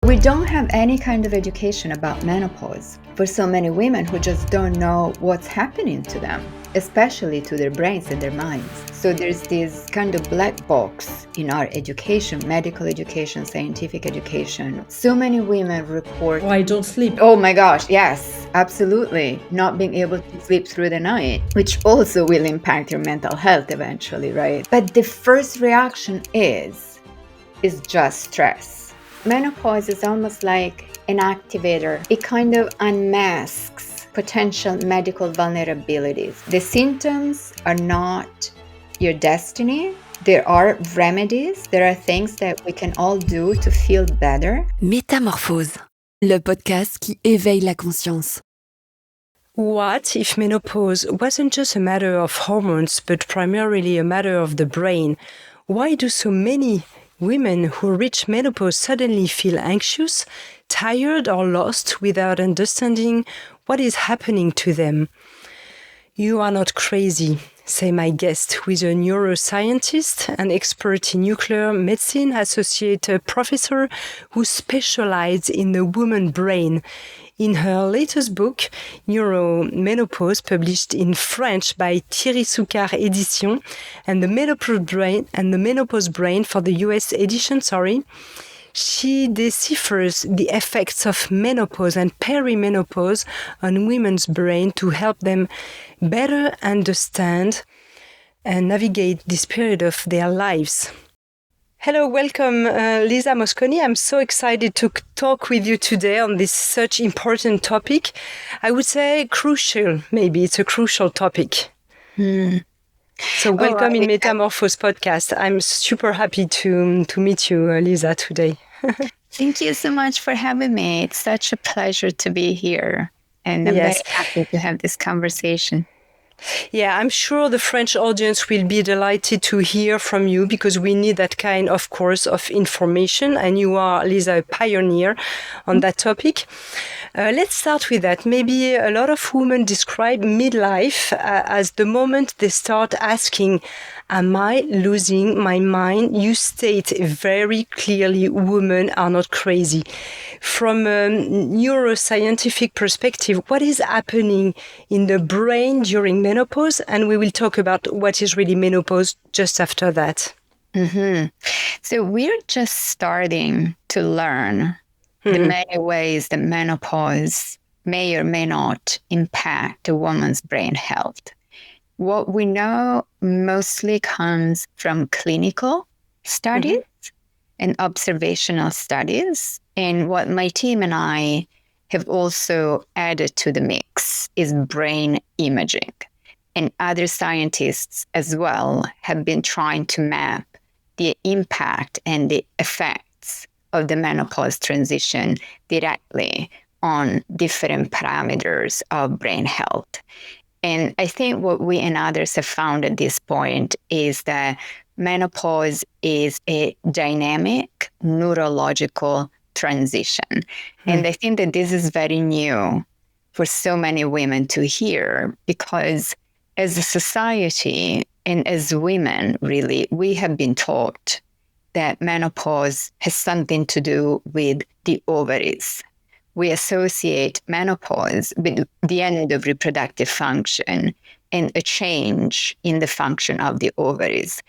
We don't have any kind of education about menopause for so many women who just don't know what's happening to them, especially to their brains and their minds. So there's this kind of black box in our education, medical education, scientific education. So many women report, I don't sleep. Oh my gosh, yes, absolutely. Not being able to sleep through the night, which also will impact your mental health eventually, right? But the first reaction is just stress. Menopause is almost like an activator. It kind of unmasks potential medical vulnerabilities. The symptoms are not your destiny. There are remedies. There are things that we can all do to feel better. Métamorphose, le podcast qui éveille la conscience. What if menopause wasn't just a matter of hormones, but primarily a matter of the brain? Why do so many women who reach menopause suddenly feel anxious, tired, or lost without understanding what is happening to them? You are not crazy, say my guest, who is a neuroscientist, an expert in nuclear medicine, associate professor who specializes in the woman brain. In her latest book, Menopause, published in French by Thierry Souccar Éditions, and the Menopause Brain for the US edition, she deciphers the effects of menopause and perimenopause on women's brain to help them better understand and navigate this period of their lives. Hello, welcome, Lisa Mosconi. I'm so excited to talk with you today on this such important topic. I would say crucial, maybe it's a crucial topic. So welcome in Metamorphosepodcast. I'm super happy to meet you, Lisa, today. Thank you so much for having me. It's such a pleasure to be here. And I'm very happy to have this conversation. Yeah, I'm sure the French audience will be delighted to hear from you because we need that kind, of course, of information. And you are, Lisa, a pioneer on that topic. Let's start with that. Maybe a lot of women describe midlife as the moment they start asking, am I losing my mind? You state very clearly women are not crazy. From a neuroscientific perspective, what is happening in the brain during menopause? And we will talk about what is really menopause just after that. Mm-hmm. So we're just starting to learn the many ways that menopause may or may not impact a woman's brain health. What we know mostly comes from clinical studies and observational studies. And what my team and I have also added to the mix is brain imaging. And other scientists as well have been trying to map the impact and the effects of the menopause transition directly on different parameters of brain health. And I think what we and others have found at this point is that menopause is a dynamic neurological transition. And I think that this is very new for so many women to hear because as a society and as women, really, we have been taught that menopause has something to do with the ovaries. We associate menopause with the end of reproductive function and a change in the function of the ovaries.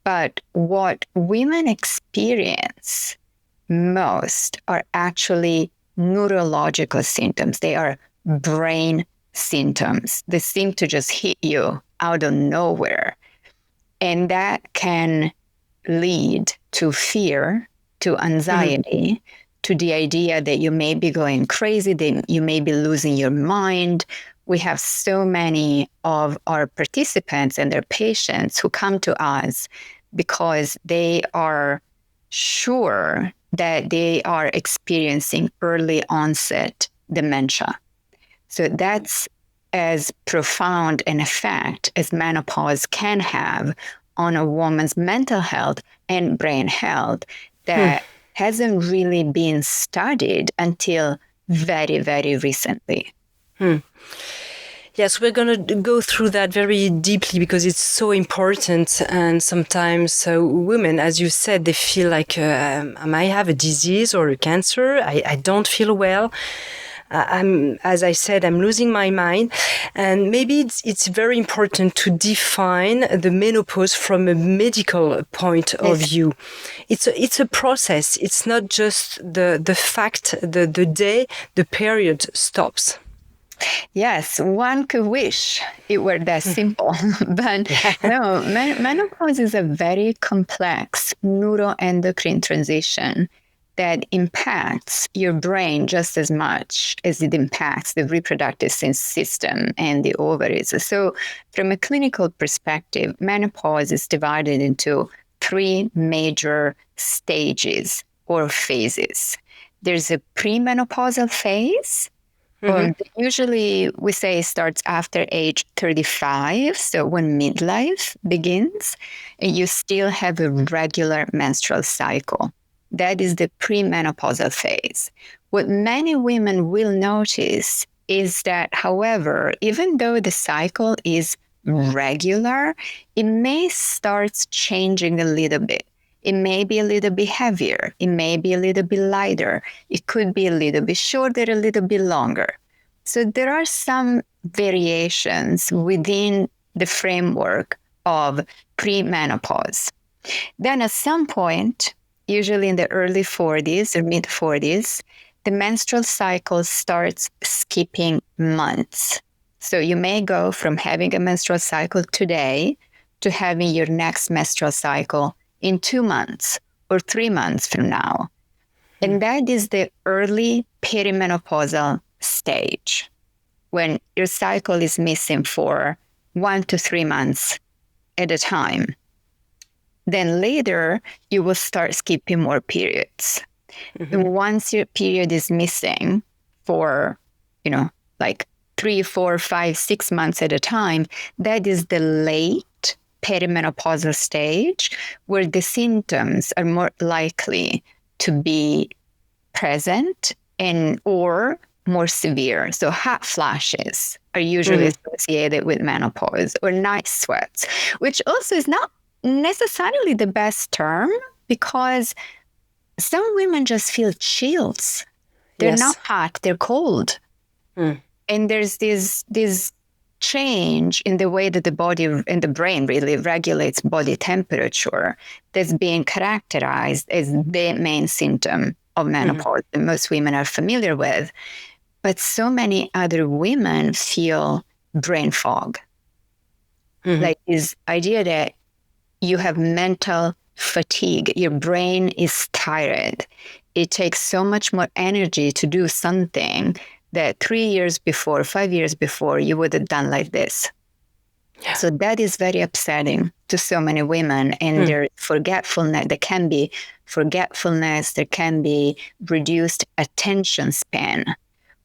But what women experience most are actually neurological symptoms. They are brain symptoms. They seem to just hit you out of nowhere. And that can lead to fear, to anxiety, to the idea that you may be going crazy, that you may be losing your mind. We have so many of our participants and their patients who come to us because they are sure that they are experiencing early onset dementia. So that's as profound an effect as menopause can have on a woman's mental health and brain health that hasn't really been studied until very, very recently. Yeah, Yes, we're going to go through that very deeply because it's so important. And sometimes women, as you said, they feel like I might have a disease or a cancer. I don't feel well. As I said, I'm losing my mind. And maybe it's very important to define the menopause from a medical point of view. It's a process. It's not just the fact, the day the period stops. Yes, one could wish it were that simple. But no, menopause is a very complex neuroendocrine transition that impacts your brain just as much as it impacts the reproductive system and the ovaries. So, from a clinical perspective, menopause is divided into 3 major stages or phases. There's a premenopausal phase. Usually we say it starts after age 35, so when midlife begins, and you still have a regular menstrual cycle. That is the premenopausal phase. What many women will notice is that, however, even though the cycle is regular, it may start changing a little bit. It may be a little bit heavier. It may be a little bit lighter. It could be a little bit shorter, a little bit longer. So there are some variations within the framework of premenopause. Then at some point, usually in the early 40s or mid 40s, the menstrual cycle starts skipping months. So you may go from having a menstrual cycle today to having your next menstrual cycle in 2 months or 3 months from now. And that is the early perimenopausal stage, when your cycle is missing for 1 to 3 months at a time. Then later, you will start skipping more periods. And once your period is missing for, like 3, 4, 5, 6 months at a time, that is the late perimenopausal stage where the symptoms are more likely to be present or more severe. So hot flashes are usually associated with menopause, or night sweats, which also is not necessarily the best term because some women just feel chills. They're not hot, they're cold. And there's this change in the way that the body and the brain really regulates body temperature that's being characterized as the main symptom of menopause that most women are familiar with. But so many other women feel brain fog. Like this idea that you have mental fatigue. Your brain is tired. It takes so much more energy to do something that 3 years before, 5 years before, you would have done like this. Yeah. So that is very upsetting to so many women. And their forgetfulness, there can be forgetfulness, there can be reduced attention span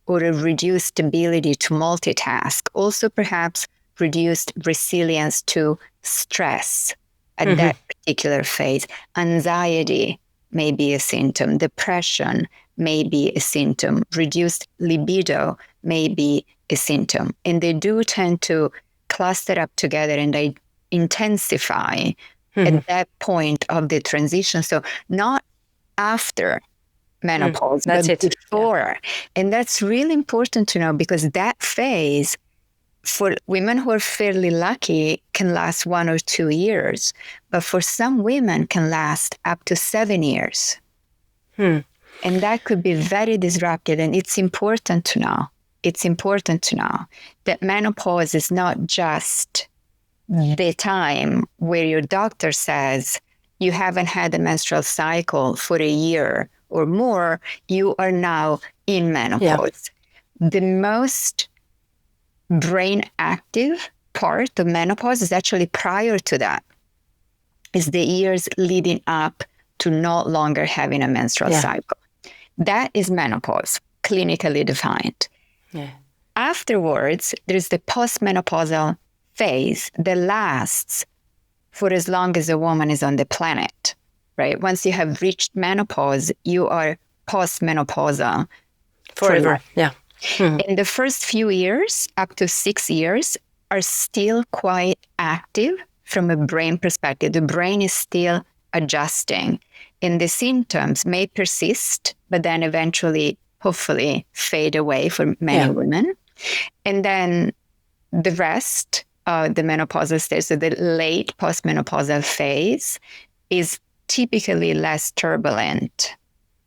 or a reduced ability to multitask. Also, perhaps reduced resilience to stress at that particular phase. Anxiety may be a symptom. Depression may be a symptom. Reduced libido may be a symptom. And they do tend to cluster up together and they intensify at that point of the transition. So not after menopause, but before. Yeah. And that's really important to know because that phase for women who are fairly lucky can last 1 or 2 years, but for some women can last up to 7 years. And that could be very disruptive. And it's important to know. It's important to know that menopause is not just the time where your doctor says you haven't had a menstrual cycle for a year or more, you are now in menopause. Yeah. The most brain active part of menopause is actually prior to that. It's the years leading up to no longer having a menstrual cycle. That is menopause, clinically defined. Yeah. Afterwards, there's the post-menopausal phase that lasts for as long as a woman is on the planet, right? Once you have reached menopause, you are post-menopausal forever. Yeah. In the first few years, up to 6 years, are still quite active from a brain perspective. The brain is still adjusting, and the symptoms may persist, but then eventually, hopefully, fade away for many women. And then the rest of the menopausal stage, so the late postmenopausal phase, is typically less turbulent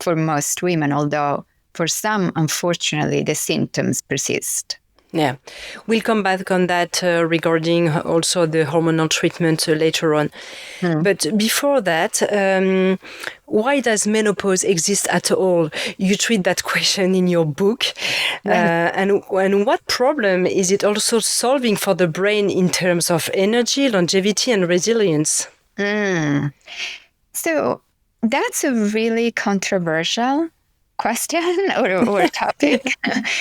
for most women, although for some, unfortunately, the symptoms persist. Yeah, we'll come back on that regarding also the hormonal treatment later on. But before that, why does menopause exist at all? You treat that question in your book. And what problem is it also solving for the brain in terms of energy, longevity, and resilience? So that's a really controversial question or topic,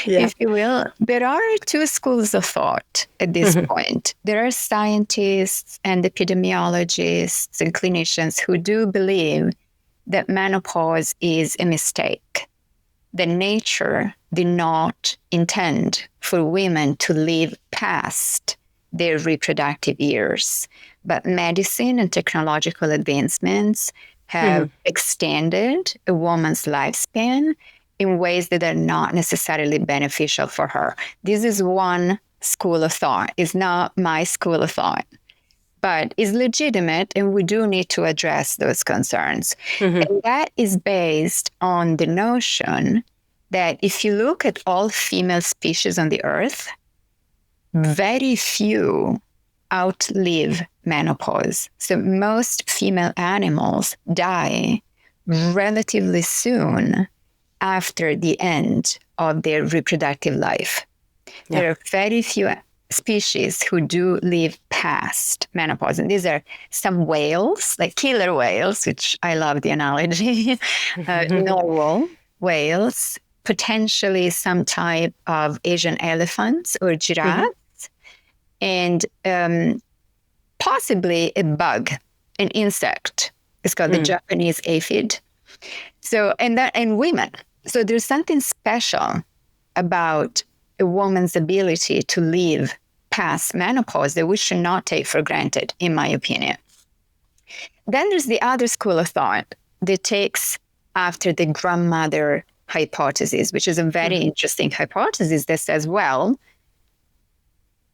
if you will. There are two schools of thought at this point. There are scientists and epidemiologists and clinicians who do believe that menopause is a mistake, that nature did not intend for women to live past their reproductive years. But medicine and technological advancements have extended a woman's lifespan in ways that are not necessarily beneficial for her. This is one school of thought. It's not my school of thought, but it's legitimate, and we do need to address those concerns. And that is based on the notion that if you look at all female species on the earth, very few outlive menopause. So most female animals die relatively soon after the end of their reproductive life. There are very few species who do live past menopause. And these are some whales, like killer whales, which I love the analogy, narwhal whales, potentially some type of Asian elephants or giraffes, and possibly a bug, an insect. It's called the Japanese aphid. So, and women. So there's something special about a woman's ability to live past menopause that we should not take for granted, in my opinion. Then there's the other school of thought that takes after the grandmother hypothesis, which is a very interesting hypothesis that says, well,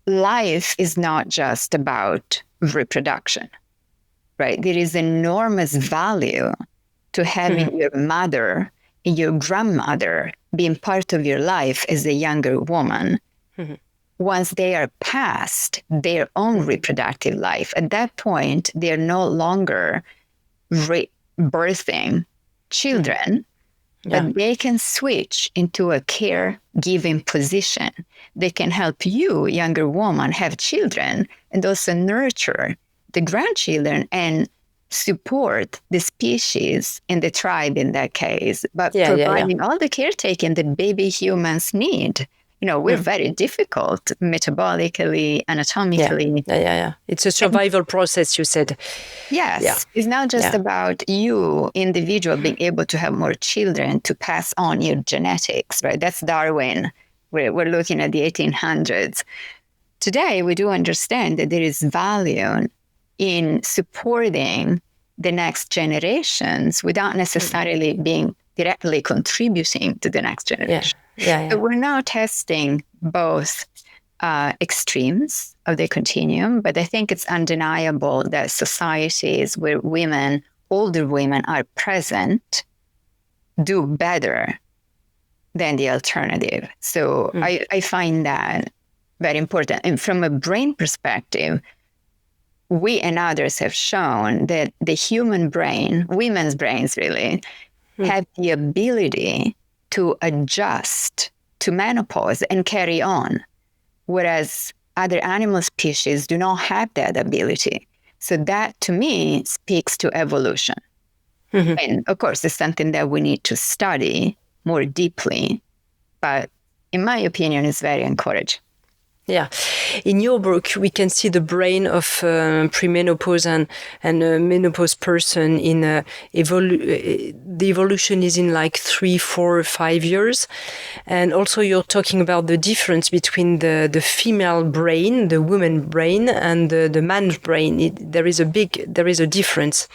life is not just about reproduction, right? There is enormous value to having your mother and your grandmother being part of your life as a younger woman. Once they are past their own reproductive life, at that point, they're no longer birthing children, but they can switch into a caregiving position. They can help you, younger woman, have children and also nurture the grandchildren and support the species and the tribe in that case, but providing all the caretaking that baby humans need. You know, we're very difficult metabolically, anatomically. It's a survival process, you said. Yes. It's not just about you, individual, being able to have more children to pass on your genetics, right? That's Darwin. We're looking at the 1800s. Today, we do understand that there is value in supporting the next generations without necessarily being directly contributing to the next generation. So we're now testing both extremes of the continuum, but I think it's undeniable that societies where women, older women, are present do better than the alternative. So I find that very important. And from a brain perspective, we and others have shown that the human brain, women's brains really, have the ability to adjust to menopause and carry on, whereas other animal species do not have that ability. So that, to me, speaks to evolution. And of course, it's something that we need to study more deeply, but in my opinion, it's very encouraging. Yeah. In your book, we can see the brain of premenopause and a menopause person in the evolution is in like 3, 4, 5 years. And also you're talking about the difference between the female brain, the woman brain, and the man's brain. There is a difference.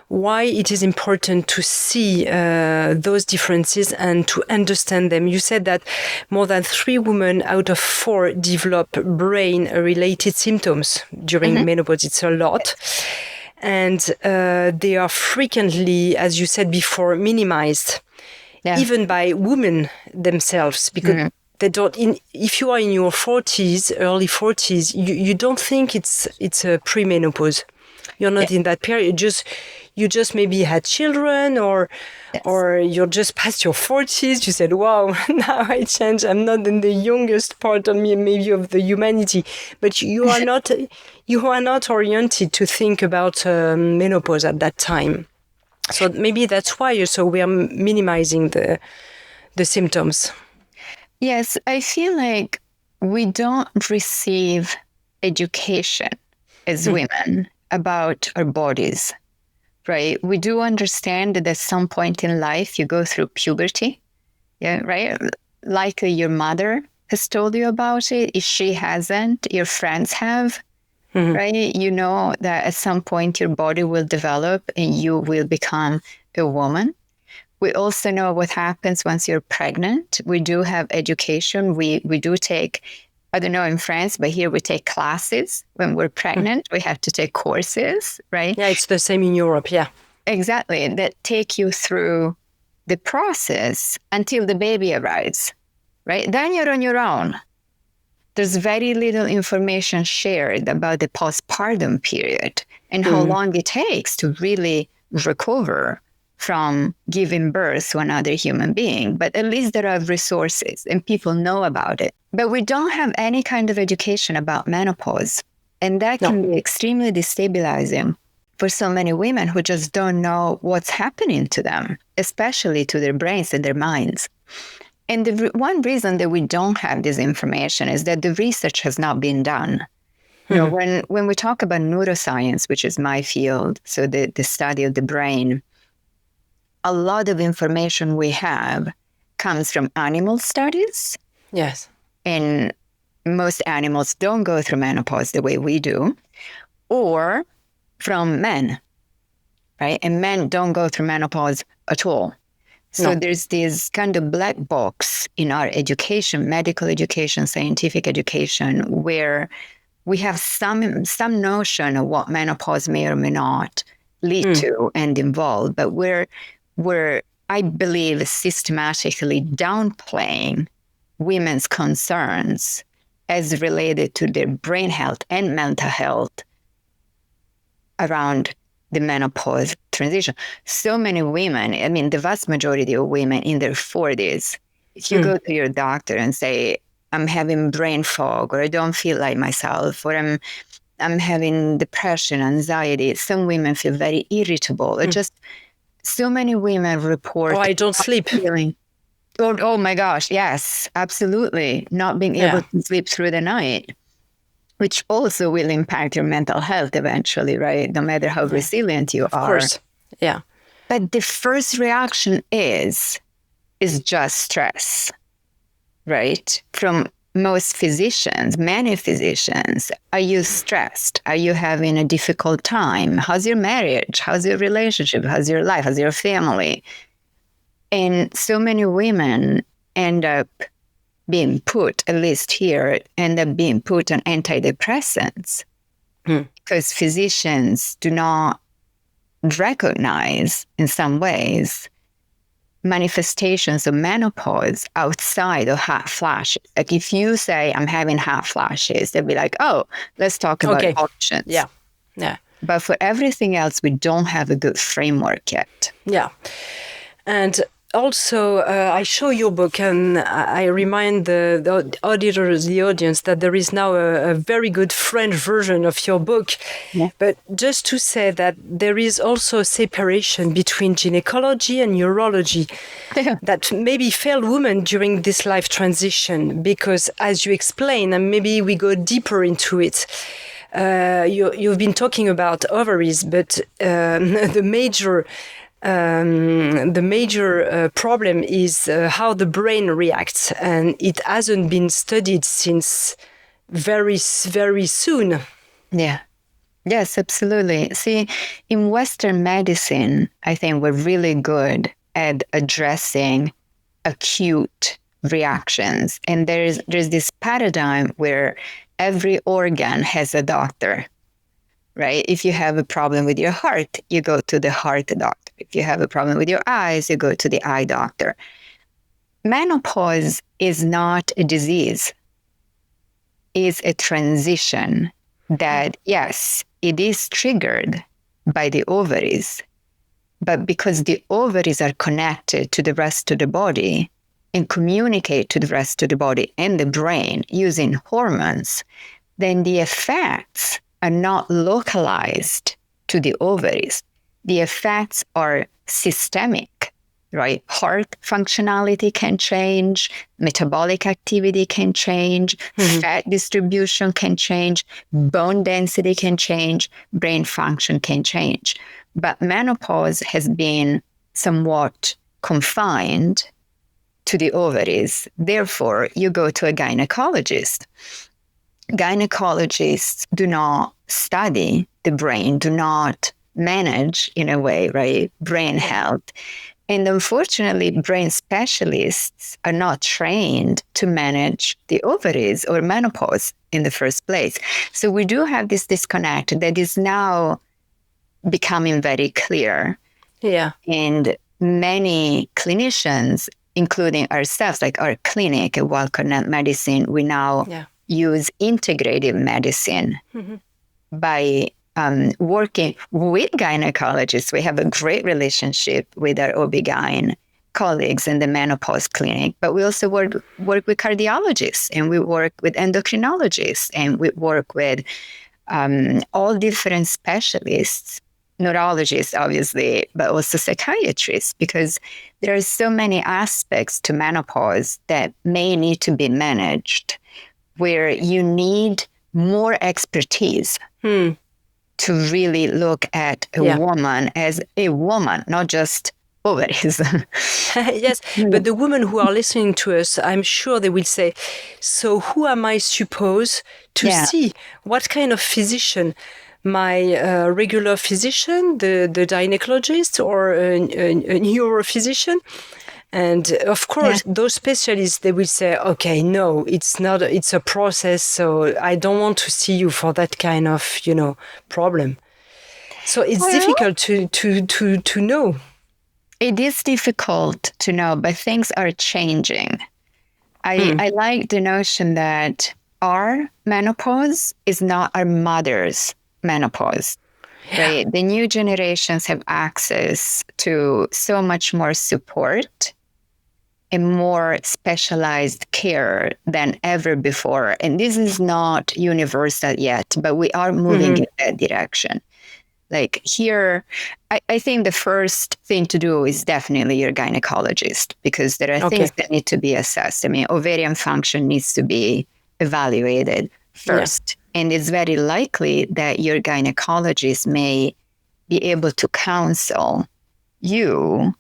Why it is important to see those differences and to understand them. You said that more than 3 women out of 4 develop brain-related symptoms during menopause. It's a lot. And they are frequently, as you said before, minimized, even by women themselves, because they don't. If you are in your 40s, early 40s, you don't think it's a premenopause. You're not in that period. You just maybe had children, or you're just past your 40s. You said, "Wow, now I changed. I'm not in the youngest part of me, maybe of the humanity." But you are not. You are not oriented to think about menopause at that time. So maybe that's why. So we are minimizing the symptoms. Yes, I feel like we don't receive education as women about our bodies, right? We do understand that at some point in life you go through puberty, right? Likely your mother has told you about it. If she hasn't, your friends have, right? You know that at some point your body will develop and you will become a woman. We also know what happens once you're pregnant. We do have education. We do take, I don't know in France, but here we take classes. When we're pregnant, we have to take courses, right? Yeah, it's the same in Europe, yeah. Exactly, that take you through the process until the baby arrives, right? Then you're on your own. There's very little information shared about the postpartum period and how long it takes to really recover from giving birth to another human being. But at least there are resources and people know about it. But we don't have any kind of education about menopause. And that can be extremely destabilizing for so many women who just don't know what's happening to them, especially to their brains and their minds. And the one reason that we don't have this information is that the research has not been done. You know, when we talk about neuroscience, which is my field, so the study of the brain, a lot of information we have comes from animal studies. Yes. And most animals don't go through menopause the way we do, or from men, right? And men don't go through menopause at all. So there's this kind of black box in our education, medical education, scientific education, where we have some notion of what menopause may or may not lead to and involve, but we're, I believe, systematically downplaying women's concerns as related to their brain health and mental health around the menopause transition. So many women, I mean, the vast majority of women in their 40s, if you go to your doctor and say, I'm having brain fog, or I don't feel like myself, or I'm having depression, anxiety, some women feel very irritable. Or just so many women report. Oh, I don't sleep. Feeling. Oh my gosh, yes, absolutely. Not being able to sleep through the night, which also will impact your mental health eventually, right? No matter how resilient you are. Of course, yeah. But the first reaction is just stress, right? From most physicians, many physicians, are you stressed? Are you having a difficult time? How's your marriage? How's your relationship? How's your life? How's your family? And so many women end up being put, at least here, end up being put on antidepressants because physicians do not recognize, in some ways, manifestations of menopause outside of hot flashes. Like if you say, I'm having hot flashes, they'll be like, oh, let's talk about options. Yeah. But for everything else, we don't have a good framework yet. Yeah. And also, I show your book, and I remind the auditors, the audience, that there is now a very good French version of your book. Yeah. But just to say that there is also a separation between gynecology and urology that maybe failed women during this life transition, because as you explain, and maybe we go deeper into it, you've been talking about ovaries, but the major problem is how the brain reacts, and it hasn't been studied since very soon. Yeah. Yes, absolutely. See, in Western medicine, I think we're really good at addressing acute reactions. And there's this paradigm where every organ has a doctor, right? If you have a problem with your heart, you go to the heart doctor. If you have a problem with your eyes, you go to the eye doctor. Menopause is not a disease, it's a transition that, yes, it is triggered by the ovaries, but because the ovaries are connected to the rest of the body and communicate to the rest of the body and the brain using hormones, then the effects are not localized to the ovaries. The effects are systemic, right? Heart functionality can change, metabolic activity can change, fat distribution can change, bone density can change, brain function can change. But menopause has been somewhat confined to the ovaries. Therefore, you go to a gynecologist. Gynecologists do not study the brain, do not manage, in a way, right, brain health. And unfortunately, brain specialists are not trained to manage the ovaries or menopause in the first place. So we do have this disconnect that is now becoming very clear. Yeah. And many clinicians, including ourselves, like our clinic at Walcott Medicine, we now use integrative medicine by working with gynecologists. We have a great relationship with our OB-GYN colleagues in the menopause clinic, but we also work with cardiologists, and we work with endocrinologists, and we work with all different specialists, neurologists, obviously, but also psychiatrists, because there are so many aspects to menopause that may need to be managed, where you need more expertise to really look at a woman as a woman, not just ovaries. Yes, but the women who are listening to us, I'm sure they will say, so who am I supposed to see? What kind of physician? My regular physician, the gynecologist, or a neurophysician? And of course, those specialists, they will say, okay, no, it's not, it's a process. So I don't want to see you for that kind of, problem. So it's difficult to know. It is difficult to know, but things are changing. I like the notion that our menopause is not our mother's menopause. Right? The new generations have access to so much more support and more specialized care than ever before. And this is not universal yet, but we are moving in that direction. Like here, I think the first thing to do is definitely your gynecologist, because there are things that need to be assessed. I mean, ovarian function needs to be evaluated first. And it's very likely that your gynecologist may be able to counsel you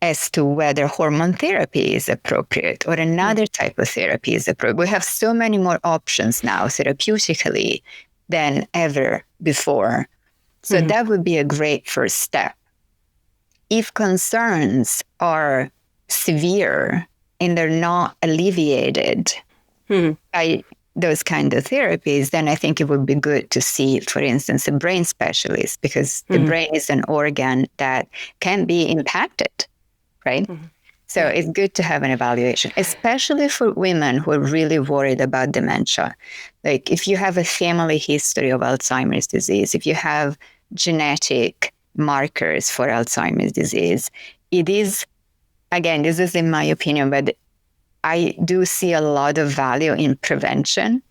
as to whether hormone therapy is appropriate or another type of therapy is appropriate. We have so many more options now therapeutically than ever before. So that would be a great first step. If concerns are severe and they're not alleviated by those kind of therapies, then I think it would be good to see, for instance, a brain specialist, because the brain is an organ that can be impacted, right? So it's good to have an evaluation, especially for women who are really worried about dementia. Like if you have a family history of Alzheimer's disease, if you have genetic markers for Alzheimer's disease, it is again, this is in my opinion, but I do see a lot of value in prevention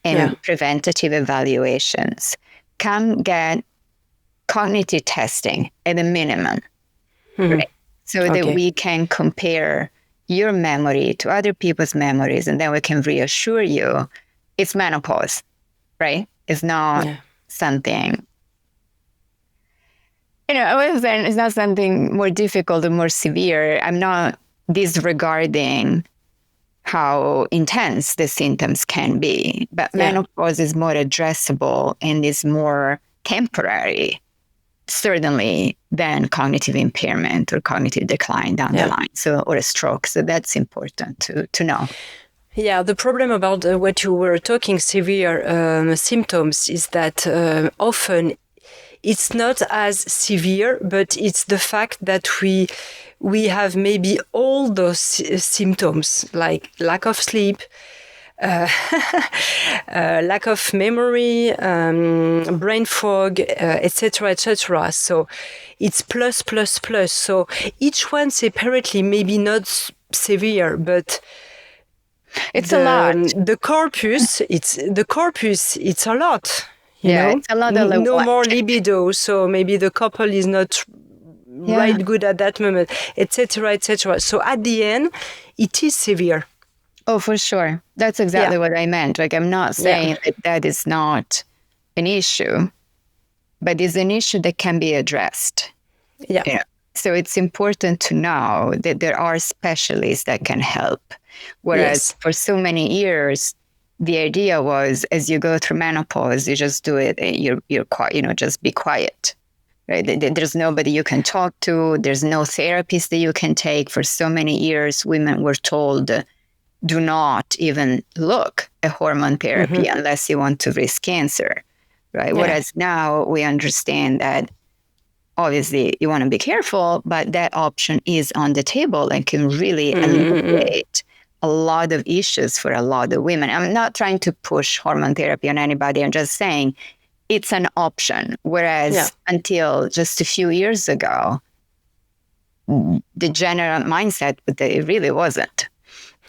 and preventative evaluations. Come get cognitive testing at a minimum, right? So that we can compare your memory to other people's memories, and then we can reassure you it's menopause, right? It's not something, it's not something more difficult or more severe. I'm not disregarding how intense the symptoms can be, but menopause is more addressable and is more temporary, certainly, than cognitive impairment or cognitive decline down the line, or a stroke. So that's important to know. Yeah, the problem about what you were talking, severe symptoms, is that often it's not as severe, but it's the fact that we have maybe all those symptoms, like lack of sleep, lack of memory, brain fog, etc., etc. So it's plus, plus, plus. So each one separately maybe not severe, but it's a lot. The corpus, it's a lot. You know? It's a lot. No more libido, so maybe the couple is not right good at that moment, etc., etc. So at the end, it is severe. Oh, for sure. That's exactly what I meant. Like, I'm not saying that is not an issue, but it's an issue that can be addressed. Yeah. So it's important to know that there are specialists that can help. Whereas for so many years, the idea was, as you go through menopause, you just do it. You're quiet. Just be quiet. Right? There's nobody you can talk to. There's no therapist that you can take. For so many years, women were told, do not even look at hormone therapy unless you want to risk cancer. Right? Whereas now we understand that obviously you want to be careful, but that option is on the table and can really alleviate a lot of issues for a lot of women. I'm not trying to push hormone therapy on anybody. I'm just saying it's an option. Whereas until just a few years ago, the general mindset, it really wasn't.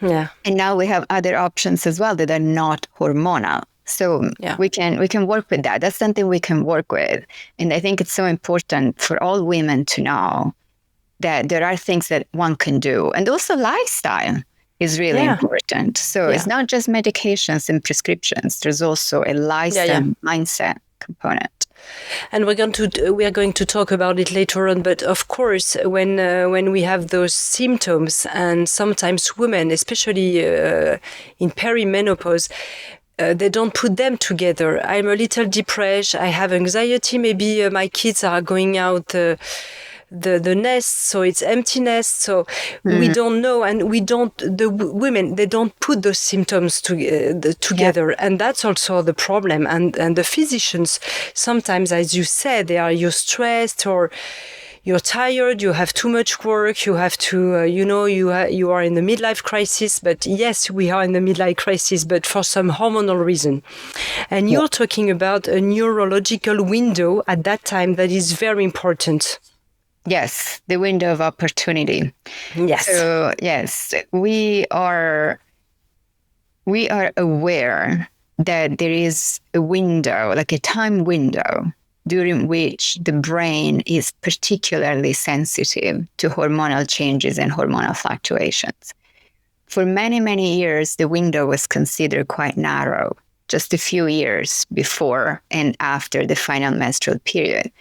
Yeah. And now we have other options as well that are not hormonal. So we can work with that. That's something we can work with. And I think it's so important for all women to know that there are things that one can do. And also lifestyle is really important. So it's not just medications and prescriptions. There's also a lifestyle mindset component. And we are going to talk about it later on. But of course, when we have those symptoms, and sometimes women, especially in perimenopause, they don't put them together. I'm a little depressed. I have anxiety. Maybe my kids are going out the nest, so it's empty nest. So we don't know, and the women, they don't put those symptoms together, and that's also the problem. And the physicians sometimes, as you said, you're stressed or you're tired, you have too much work, you have to, you are in the midlife crisis. But yes, we are in the midlife crisis, but for some hormonal reason. And you're talking about a neurological window at that time that is very important. Yes, the window of opportunity. Yes. So, yes, we are aware that there is a window, like a time window, during which the brain is particularly sensitive to hormonal changes and hormonal fluctuations. For many, many years, the window was considered quite narrow, just a few years before and after the final menstrual period.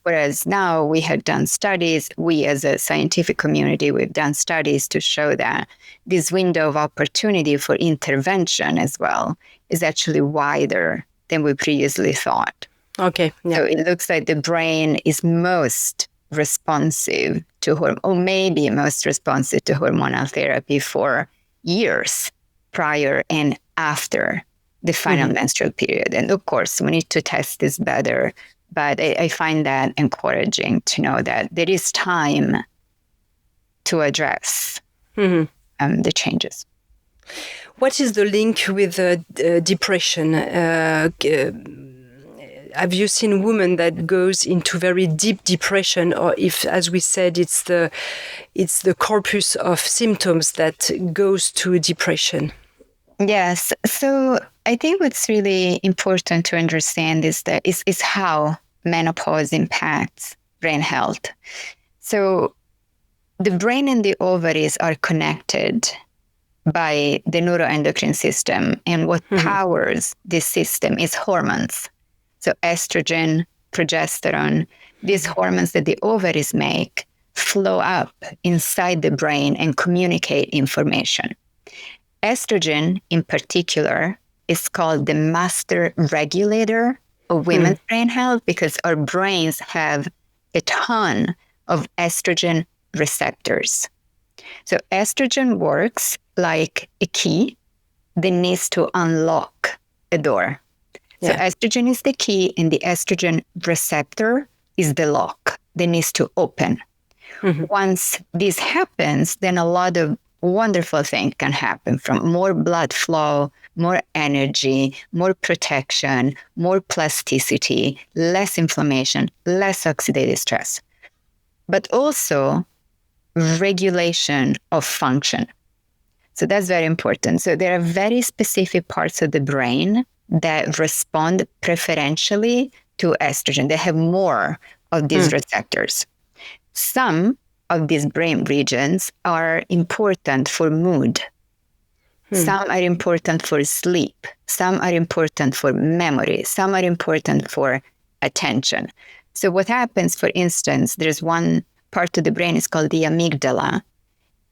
Whereas now we have done studies, we as a scientific community, we've done studies to show that this window of opportunity for intervention as well is actually wider than we previously thought. Okay. Yeah. So it looks like the brain is most responsive to or maybe most responsive to hormonal therapy for years prior and after the final menstrual period. And of course, we need to test this better. But I find that encouraging to know that there is time to address the changes. What is the link with depression? have you seen women that goes into very deep depression, or if, as we said, it's the corpus of symptoms that goes to depression? Yes. So I think what's really important to understand is how menopause impacts brain health. So the brain and the ovaries are connected by the neuroendocrine system, and what powers this system is hormones. So estrogen, progesterone, these hormones that the ovaries make flow up inside the brain and communicate information. Estrogen, in particular, is called the master regulator of women's brain health because our brains have a ton of estrogen receptors. So estrogen works like a key that needs to unlock a door. So estrogen is the key, and the estrogen receptor is the lock that needs to open. Once this happens, then a lot of wonderful things can happen, from more blood flow, more energy, more protection, more plasticity, less inflammation, less oxidative stress, but also regulation of function. So that's very important. So there are very specific parts of the brain that respond preferentially to estrogen. They have more of these receptors. Some of these brain regions are important for mood. Some are important for sleep. Some are important for memory. Some are important for attention. So what happens, for instance, there's one part of the brain is called the amygdala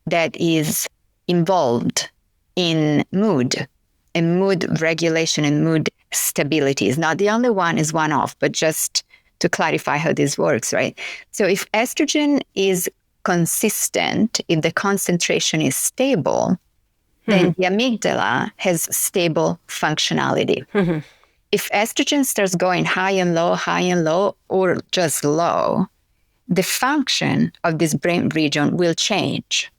that is involved in mood and mood regulation and mood stability. Is not the only one, is one off, but just to clarify how this works, right? So if estrogen is consistent, if the concentration is stable, then the amygdala has stable functionality. If estrogen starts going high and low, or just low, the function of this brain region will change.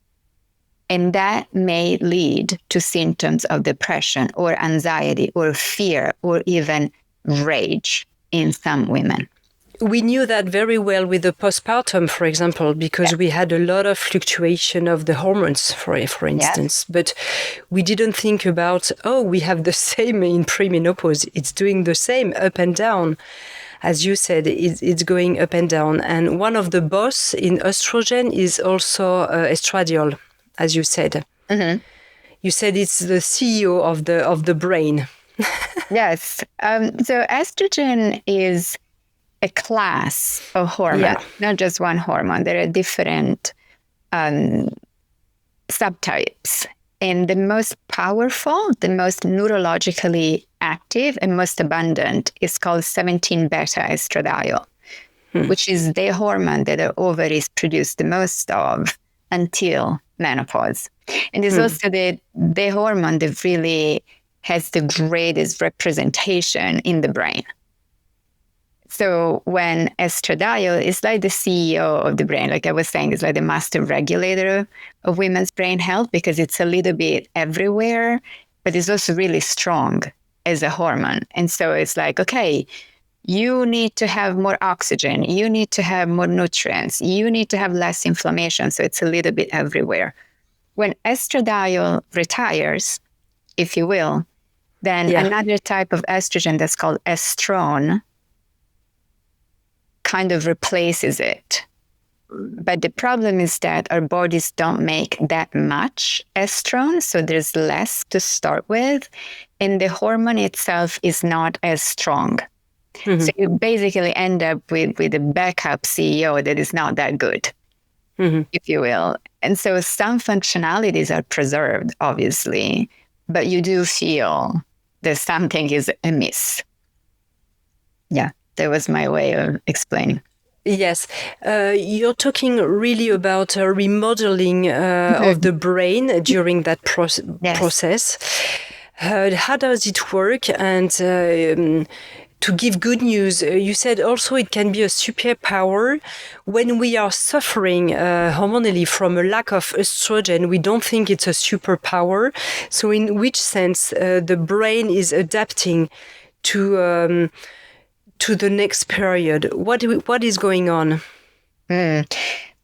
And that may lead to symptoms of depression or anxiety or fear or even rage in some women. We knew that very well with the postpartum, for example, because we had a lot of fluctuation of the hormones, for instance. But we didn't think about, we have the same in premenopause. It's doing the same up and down. As you said, it's going up and down. And one of the boss in estrogen is also estradiol, as you said. You said it's the CEO of the brain. Yes. So estrogen is a class of hormone, not just one hormone. There are different subtypes. And the most powerful, the most neurologically active and most abundant is called 17-beta estradiol, which is the hormone that the ovaries produce the most of until menopause. And it's also the hormone that really has the greatest representation in the brain. So when estradiol is like the CEO of the brain, like I was saying, it's like the master regulator of women's brain health because it's a little bit everywhere, but it's also really strong as a hormone. And so it's like, okay, you need to have more oxygen, you need to have more nutrients, you need to have less inflammation. So it's a little bit everywhere. When estradiol retires, if you will, then another type of estrogen that's called estrone kind of replaces it. But the problem is that our bodies don't make that much estrone, so there's less to start with, and the hormone itself is not as strong. So you basically end up with a backup CEO that is not that good, if you will. And so some functionalities are preserved, obviously, but you do feel that something is amiss. Yeah. That was my way of explaining. Yes. You're talking really about remodeling of the brain during that process. How does it work? And to give good news, you said also it can be a superpower. When we are suffering hormonally from a lack of estrogen, we don't think it's a superpower. So in which sense the brain is adapting to to the next period? What is going on?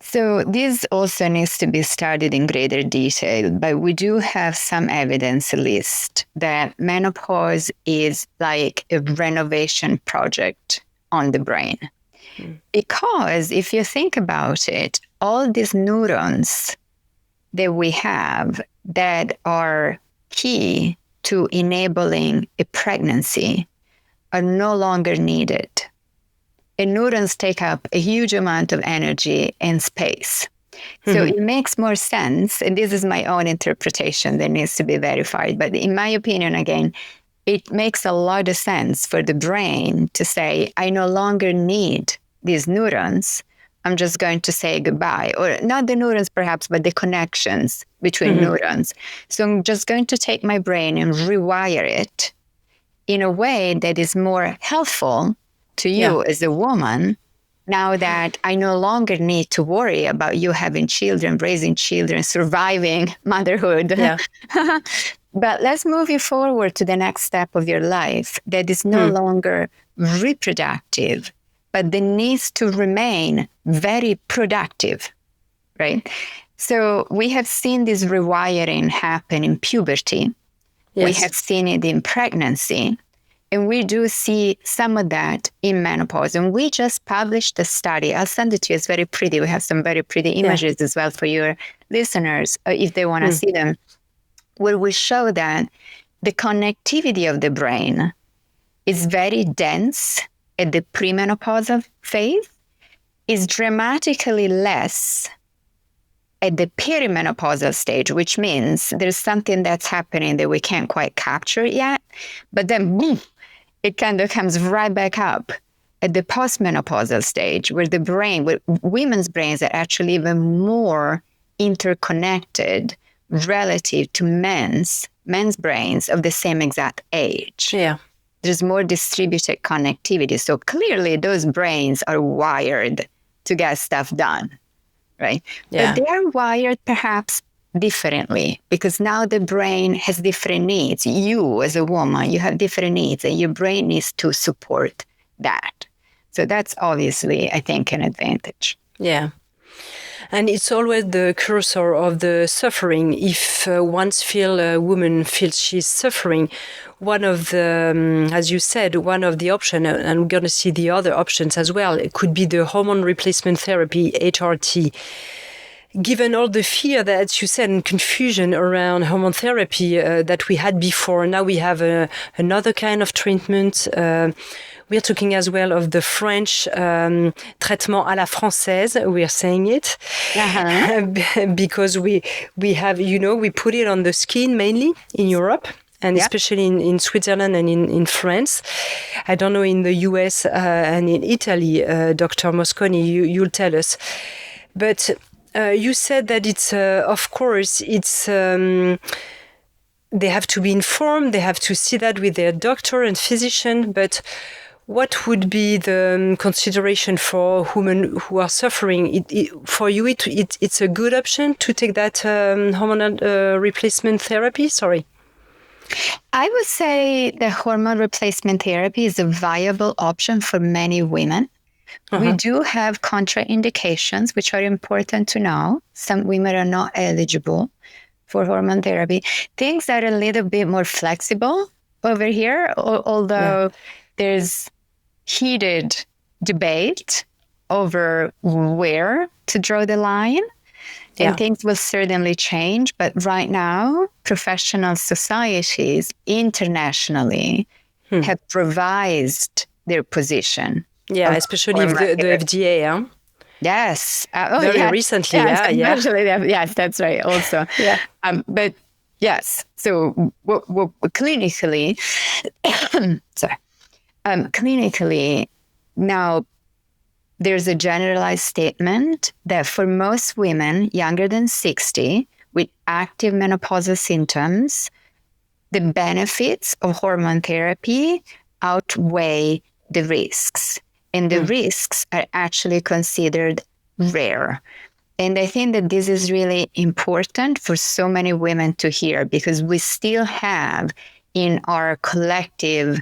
So this also needs to be studied in greater detail, but we do have some evidence, at least, that menopause is like a renovation project on the brain. Because if you think about it, all these neurons that we have that are key to enabling a pregnancy are no longer needed. And neurons take up a huge amount of energy and space. So it makes more sense, and this is my own interpretation that needs to be verified, but in my opinion, again, it makes a lot of sense for the brain to say, I no longer need these neurons. I'm just going to say goodbye. Or not the neurons perhaps, but the connections between neurons. So I'm just going to take my brain and rewire it in a way that is more helpful to you as a woman, now that I no longer need to worry about you having children, raising children, surviving motherhood. Yeah. But let's move you forward to the next step of your life that is no longer reproductive, but that needs to remain very productive, right? So we have seen this rewiring happen in puberty. Yes. We have seen it in pregnancy. And we do see some of that in menopause. And we just published a study. I'll send it to you. It's very pretty. We have some very pretty images as well for your listeners, if they want to see them, where we show that the connectivity of the brain is very dense at the premenopausal phase, is dramatically less at the perimenopausal stage, which means there's something that's happening that we can't quite capture yet. But then, boom, it kind of comes right back up at the postmenopausal stage, where the brain, where women's brains are actually even more interconnected relative to men's brains of the same exact age. Yeah. There's more distributed connectivity. So clearly those brains are wired to get stuff done, right? Yeah. But they're wired perhaps differently, because now the brain has different needs. You as a woman, you have different needs, and your brain needs to support that. So that's obviously, I think, an advantage. Yeah. And it's always the cursor of the suffering. If a woman feels she's suffering, one of the, as you said, one of the options, and we're going to see the other options as well, it could be the hormone replacement therapy, HRT. Given all the fear that, as you said, and confusion around hormone therapy that we had before, now we have another kind of treatment. We're talking as well of the French traitement à la française. We are saying it because we have, we put it on the skin mainly in Europe. And especially in Switzerland and in France. I don't know in the US and in Italy, Dr. Mosconi, you'll tell us. But you said that it's, of course, it's they have to be informed, they have to see that with their doctor and physician, but what would be the consideration for women who are suffering? For you, it's a good option to take that hormonal replacement therapy? Sorry. I would say the hormone replacement therapy is a viable option for many women. We do have contraindications, which are important to know. Some women are not eligible for hormone therapy. Things are a little bit more flexible over here, although there's heated debate over where to draw the line. And things will certainly change. But right now, professional societies internationally have revised their position. Yeah, especially the FDA, huh? Yes. Very recently, Yes, that's right, also. But yes, so clinically, clinically, now there's a generalized statement that for most women younger than 60 with active menopausal symptoms, the benefits of hormone therapy outweigh the risks. And the risks are actually considered rare. And I think that this is really important for so many women to hear, because we still have in our collective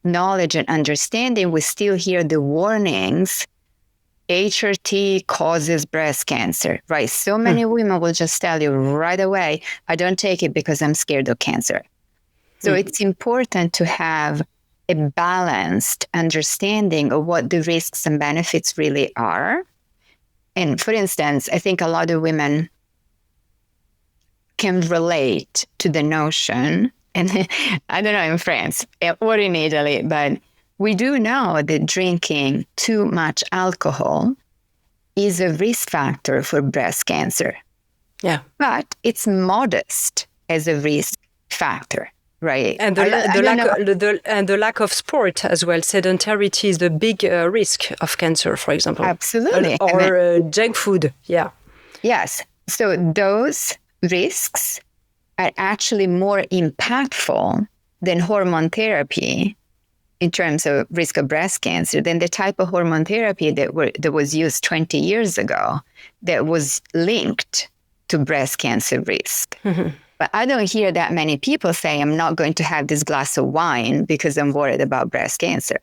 knowledge and understanding, we still hear the warnings. HRT causes breast cancer, right? So many women will just tell you right away, I don't take it because I'm scared of cancer. So it's important to have a balanced understanding of what the risks and benefits really are. And for instance, I think a lot of women can relate to the notion, and I don't know in France or in Italy, but we do know that drinking too much alcohol is a risk factor for breast cancer. Yeah. But it's modest as a risk factor, right? And the lack of sport as well. Sedentarity is the big risk of cancer, for example. Absolutely. Or junk food. Yeah. Yes. So those risks are actually more impactful than hormone therapy in terms of risk of breast cancer than the type of hormone therapy that was used 20 years ago that was linked to breast cancer risk. Mm-hmm. But I don't hear that many people say, I'm not going to have this glass of wine because I'm worried about breast cancer.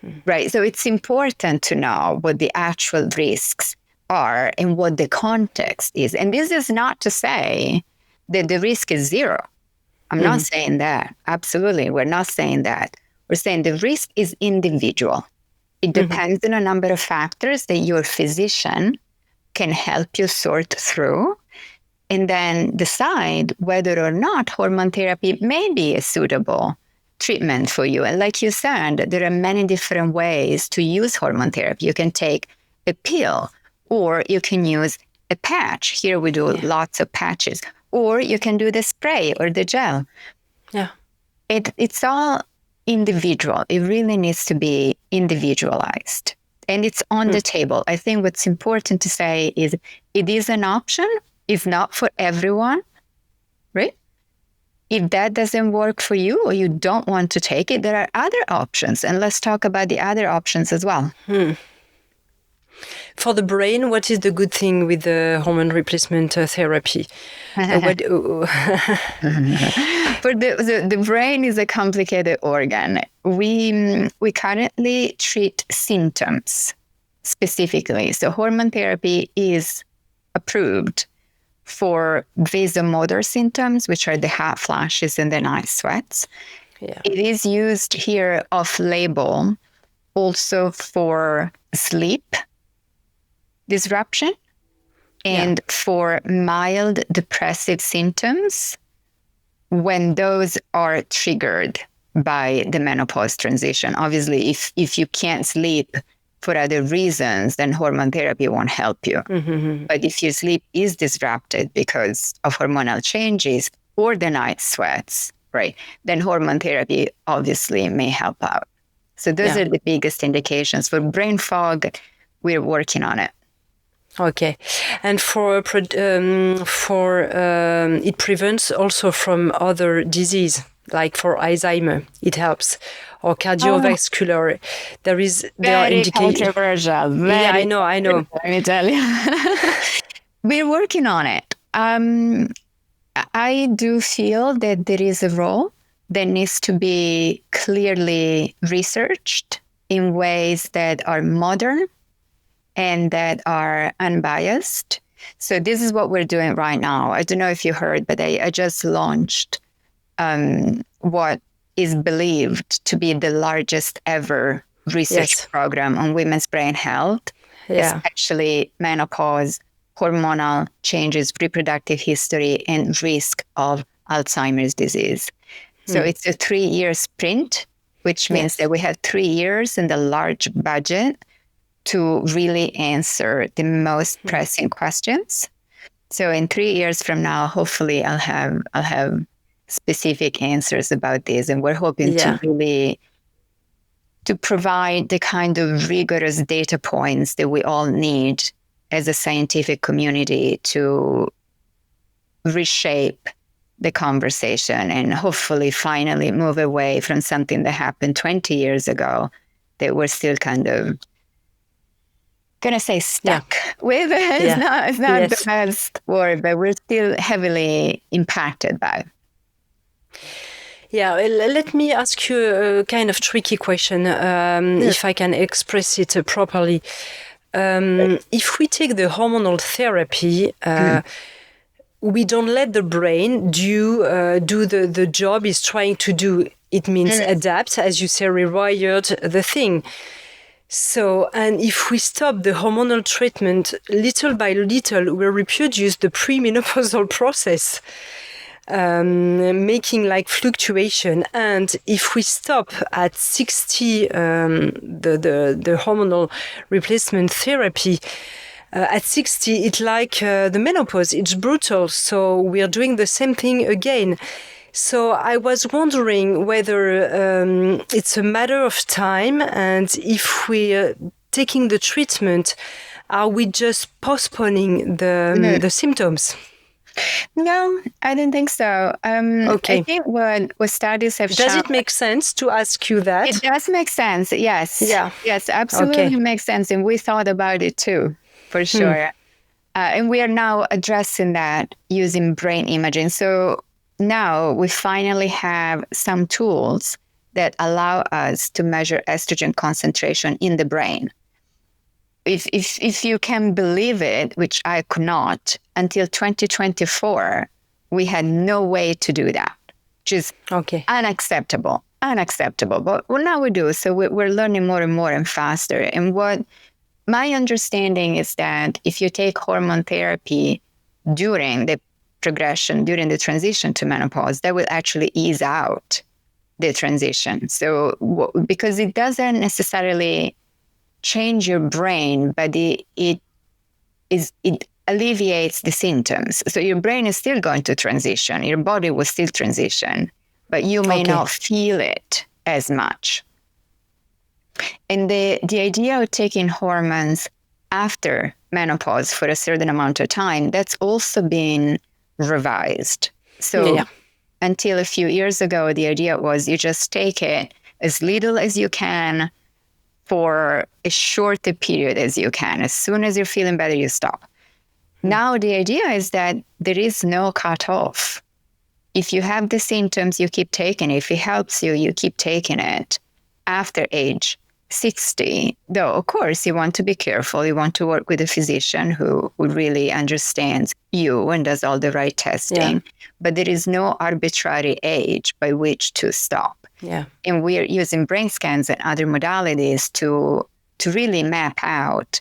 Mm-hmm. Right? So it's important to know what the actual risks are and what the context is. And this is not to say that the risk is zero. I'm not saying that. Absolutely. We're not saying that. We're saying the risk is individual. It depends on a number of factors that your physician can help you sort through and then decide whether or not hormone therapy may be a suitable treatment for you. And like you said, there are many different ways to use hormone therapy. You can take a pill, or you can use a patch. Here we do lots of patches. Or you can do the spray or the gel. Yeah. It's all individual. It really needs to be individualized. And it's on the table. I think what's important to say is it is an option. It's not for everyone, right? If that doesn't work for you or you don't want to take it, there are other options. And let's talk about the other options as well. For the brain, what is the good thing with the hormone replacement therapy? For the brain is a complicated organ. We currently treat symptoms specifically. So hormone therapy is approved for vasomotor symptoms, which are the hot flashes and the night sweats. Yeah. It is used here off-label also for sleep disruption and for mild depressive symptoms when those are triggered by the menopause transition. Obviously, if you can't sleep for other reasons, then hormone therapy won't help you. Mm-hmm. But if your sleep is disrupted because of hormonal changes or the night sweats, right, then hormone therapy obviously may help out. So those are the biggest indications. For brain fog, we're working on it. Okay, and it prevents also from other disease, like for Alzheimer, it helps, or cardiovascular. There are indications. Controversial. Yeah, I know. Let me tell you, we're working on it. I do feel that there is a role that needs to be clearly researched in ways that are modern and that are unbiased. So this is what we're doing right now. I don't know if you heard, but I just launched what is believed to be the largest ever research program on women's brain health, especially menopause, hormonal changes, reproductive history, and risk of Alzheimer's disease. So it's a 3-year sprint, which means that we have 3 years and a large budget to really answer the most pressing questions. So in 3 years from now, hopefully I'll have specific answers about this. And we're hoping to provide the kind of rigorous data points that we all need as a scientific community to reshape the conversation and hopefully finally move away from something that happened 20 years ago that we're still kind of gonna say stuck with. It's not the best word, but we're still heavily impacted by. Yeah, let me ask you a kind of tricky question, if I can express it properly. If we take the hormonal therapy, we don't let the brain do the job it's trying to do. It means adapt, as you say, rewired the thing. So, and if we stop the hormonal treatment little by little, we reproduce the premenopausal process, making like fluctuation. And if we stop at 60, the hormonal replacement therapy, at 60, it's like the menopause. It's brutal. So we are doing the same thing again. So I was wondering whether it's a matter of time, and if we're taking the treatment, are we just postponing the symptoms? No, I don't think so. Okay. I think what studies have shown... Does it make sense to ask you that? It does make sense, yes. Yeah. Yes, absolutely makes sense. And we thought about it too, for sure. And we are now addressing that using brain imaging. So now we finally have some tools that allow us to measure estrogen concentration in the brain. If you can believe it, which I could not, until 2024, we had no way to do that, which is unacceptable. But well, now we do. So we're learning more and more and faster. And what my understanding is that if you take hormone therapy during the progression, during the transition to menopause, that will actually ease out the transition. So because it doesn't necessarily change your brain, but it alleviates the symptoms. So your brain is still going to transition, your body will still transition, but you may not feel it as much. And the idea of taking hormones after menopause for a certain amount of time, that's also been revised. So until a few years ago, the idea was you just take it as little as you can for as short a period as you can. As soon as you're feeling better, you stop. Now the idea is that there is no cutoff. If you have the symptoms, you keep taking it. If it helps you, you keep taking it after age 60. Though, of course, you want to be careful. You want to work with a physician who really understands you and does all the right testing. But there is no arbitrary age by which to stop. And we are using brain scans and other modalities to really map out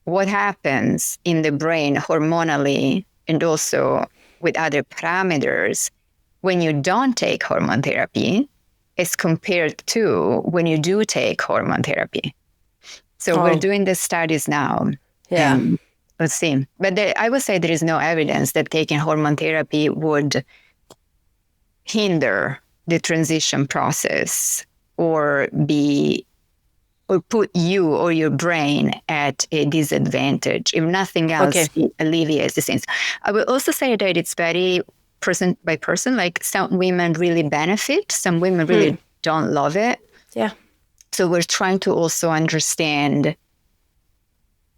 what happens in the brain hormonally and also with other parameters when you don't take hormone therapy as compared to when you do take hormone therapy. So we're doing the studies now. And let's see. But I would say there is no evidence that taking hormone therapy would hinder the transition process or put you or your brain at a disadvantage. If nothing else, it alleviates the symptoms. I will also say that it's very person by person. Like some women really benefit, some women really don't love it. So we're trying to also understand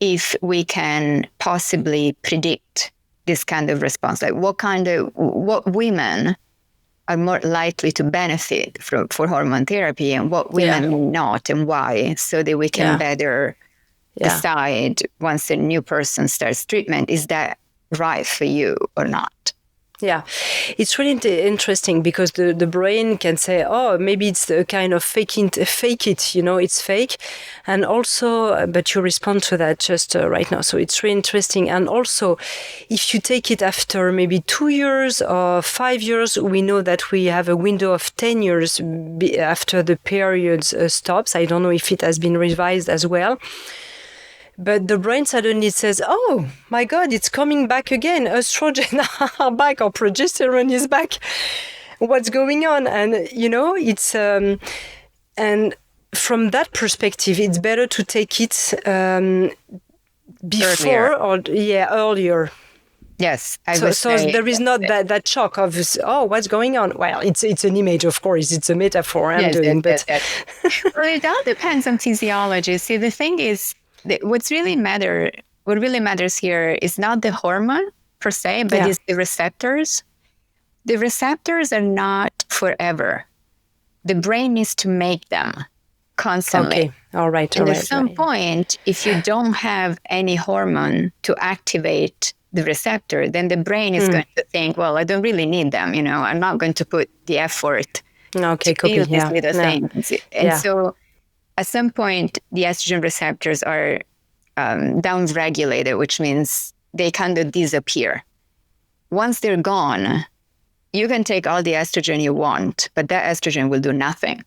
if we can possibly predict this kind of response. Like what women are more likely to benefit for hormone therapy and what women may not, and why, so that we can better decide once a new person starts treatment, is that right for you or not? Yeah, it's really interesting because the brain can say, oh, maybe it's a kind of fake it, you know, it's fake. And also, but you respond to that just right now. So it's really interesting. And also, if you take it after maybe 2 years or 5 years, we know that we have a window of 10 years after the period stops. I don't know if it has been revised as well. But the brain suddenly says, oh, my God, it's coming back again. Estrogen are back, or progesterone is back. What's going on? And, you know, it's... and from that perspective, it's better to take it before earlier. Yes, so there is not that shock of, oh, what's going on? Well, it's an image, of course. It's a metaphor I'm doing. But well, it all depends on physiology. See, the thing is, what really matters here is not the hormone per se, but is the receptors. The receptors are not forever. The brain needs to make them constantly. Okay. All right. And at some point, if you don't have any hormone to activate the receptor, then the brain is going to think, well, I don't really need them. I'm not going to put the effort Okay, to feel copy. these little things. And Yeah. so at some point, the estrogen receptors are down-regulated, which means they kind of disappear. Once they're gone, you can take all the estrogen you want, but that estrogen will do nothing.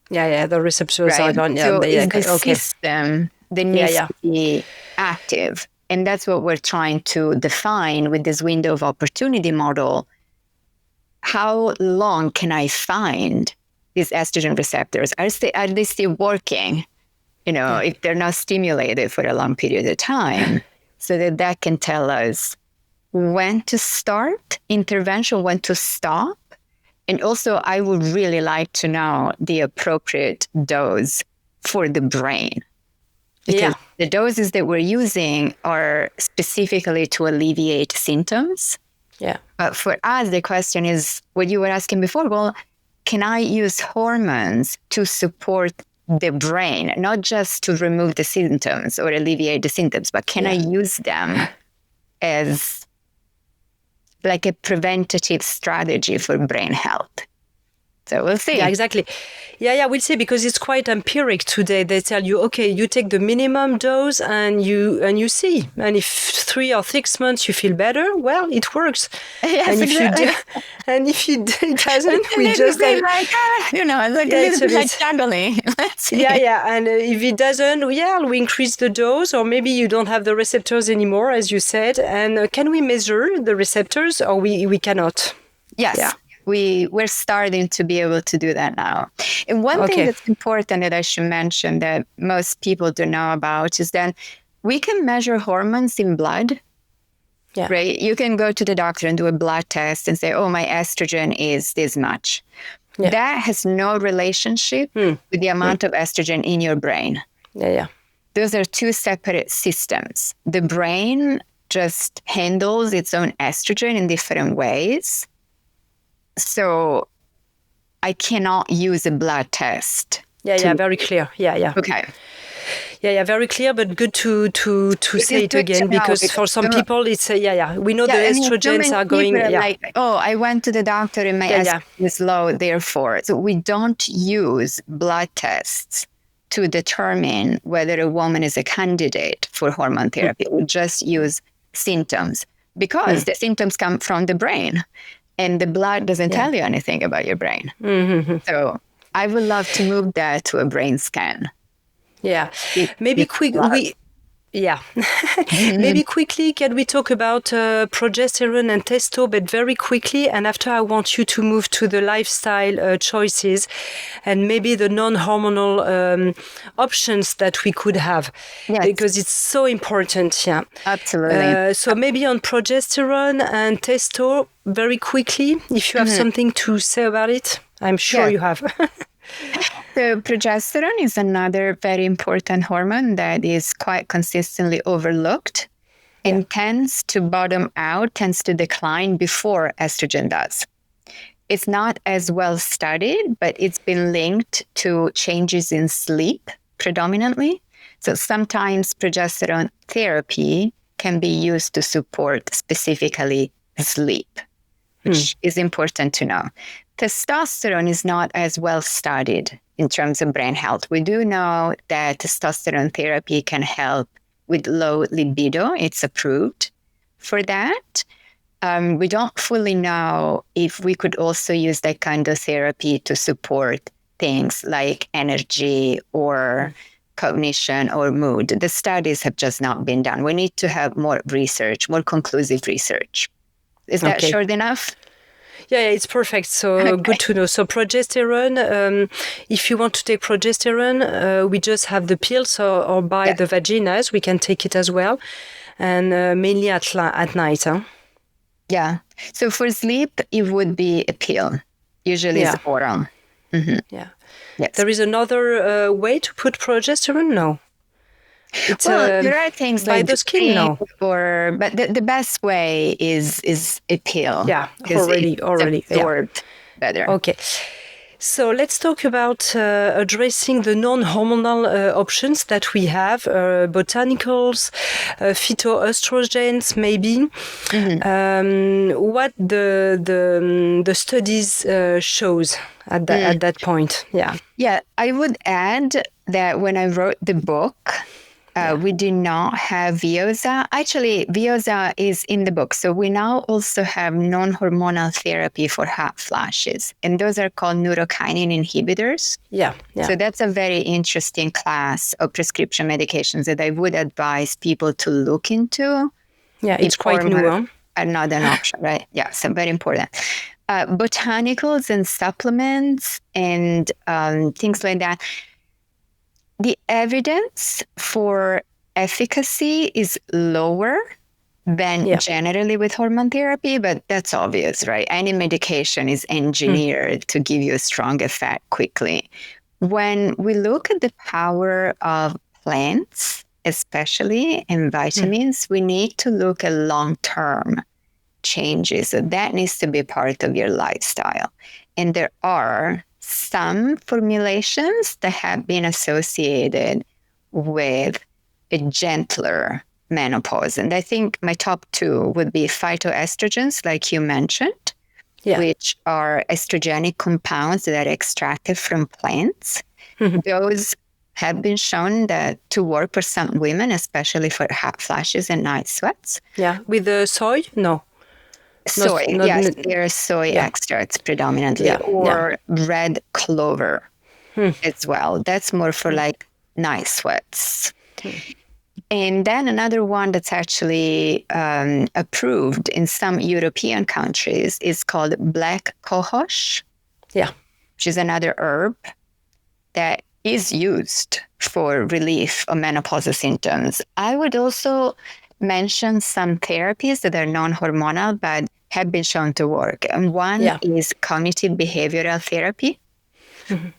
Yeah. The receptors are gone. Yeah, So it's the okay. system that needs to be active. And that's what we're trying to define with this window of opportunity model. How long can I find these estrogen receptors? Are they still working? If they're not stimulated for a long period of time, so that can tell us when to start intervention, when to stop. And also, I would really like to know the appropriate dose for the brain. Because the doses that we're using are specifically to alleviate symptoms. Yeah. But for us, the question is what you were asking before. Well, can I use hormones to support the brain, not just to remove the symptoms or alleviate the symptoms, but can I use them as like a preventative strategy for brain health? So we'll see. Yeah, exactly. Yeah, we'll see, because it's quite empiric today. They tell you, okay, you take the minimum dose and you see. And if 3 or 6 months you feel better, well, it works. Yes, and if it doesn't, we just like, it's like a little bit like juggling. Let's see. And if it doesn't, we increase the dose, or maybe you don't have the receptors anymore, as you said. And can we measure the receptors, or we cannot? Yes. Yeah. We're starting to be able to do that now. And one thing that's important that I should mention that most people don't know about is that we can measure hormones in blood. Yeah. Right? You can go to the doctor and do a blood test and say, oh, my estrogen is this much. Yeah. That has no relationship with the amount of estrogen in your brain. Yeah. Those are two separate systems. The brain just handles its own estrogen in different ways. So I cannot use a blood test. Yeah, very clear. Yeah. Okay. Yeah, very clear, but good to say it again, because for some people it's we know the estrogens are going. Like, oh, I went to the doctor and my estrogen is low, therefore. So we don't use blood tests to determine whether a woman is a candidate for hormone therapy. We just use symptoms, because the symptoms come from the brain. And the blood doesn't tell you anything about your brain. Mm-hmm. So I would love to move that to a brain scan. Yeah. Maybe quickly, can we talk about progesterone and testo, but very quickly. And after, I want you to move to the lifestyle choices and maybe the non-hormonal options that we could have, because it's so important. Yeah, absolutely. So maybe on progesterone and testo, very quickly, if you have something to say about it. I'm sure you have. So progesterone is another very important hormone that is quite consistently overlooked and tends to bottom out, tends to decline before estrogen does. It's not as well studied, but it's been linked to changes in sleep predominantly. So sometimes progesterone therapy can be used to support specifically sleep, which is important to know. Testosterone is not as well studied in terms of brain health. We do know that testosterone therapy can help with low libido. It's approved for that. We don't fully know if we could also use that kind of therapy to support things like energy or cognition or mood. The studies have just not been done. We need to have more research, more conclusive research. Is that short enough? Yeah, it's perfect. So good to know. So progesterone, if you want to take progesterone, we just have the pills or buy the vaginas. We can take it as well. And mainly at night. Huh? Yeah. So for sleep, it would be a pill. Usually it's oral. Mm-hmm. Yeah. Yes. There is another way to put progesterone? No. It's, there are things by like the skin, no. But the best way is a pill. Yeah, already. Absorbed better. Okay. So let's talk about addressing the non-hormonal options that we have, botanicals, phytoestrogens, maybe. What the studies shows at that point. Yeah. Yeah, I would add that when I wrote the book, we did not have Veoza. Actually, Veoza is in the book. So we now also have non-hormonal therapy for hot flashes. And those are called neurokinin inhibitors. Yeah. So that's a very interesting class of prescription medications that I would advise people to look into. Yeah, it's quite new. Are not an option, right? Yeah, so very important. Botanicals and supplements and things like that. The evidence for efficacy is lower than generally with hormone therapy, but that's obvious, right? Any medication is engineered to give you a strong effect quickly. When we look at the power of plants, especially in vitamins, we need to look at long-term changes. So that needs to be part of your lifestyle. And there are some formulations that have been associated with a gentler menopause. And I think my top two would be phytoestrogens, like you mentioned, which are estrogenic compounds that are extracted from plants. Those have been shown to work for some women, especially for hot flashes and night sweats. Yeah, with the soy? No. Soy, yes, there are soy extracts predominantly, or red clover as well. That's more for like night sweats. And then another one that's actually approved in some European countries is called black cohosh, which is another herb that is used for relief of menopausal symptoms. I would also mention some therapies that are non-hormonal but have been shown to work. And one is cognitive behavioral therapy,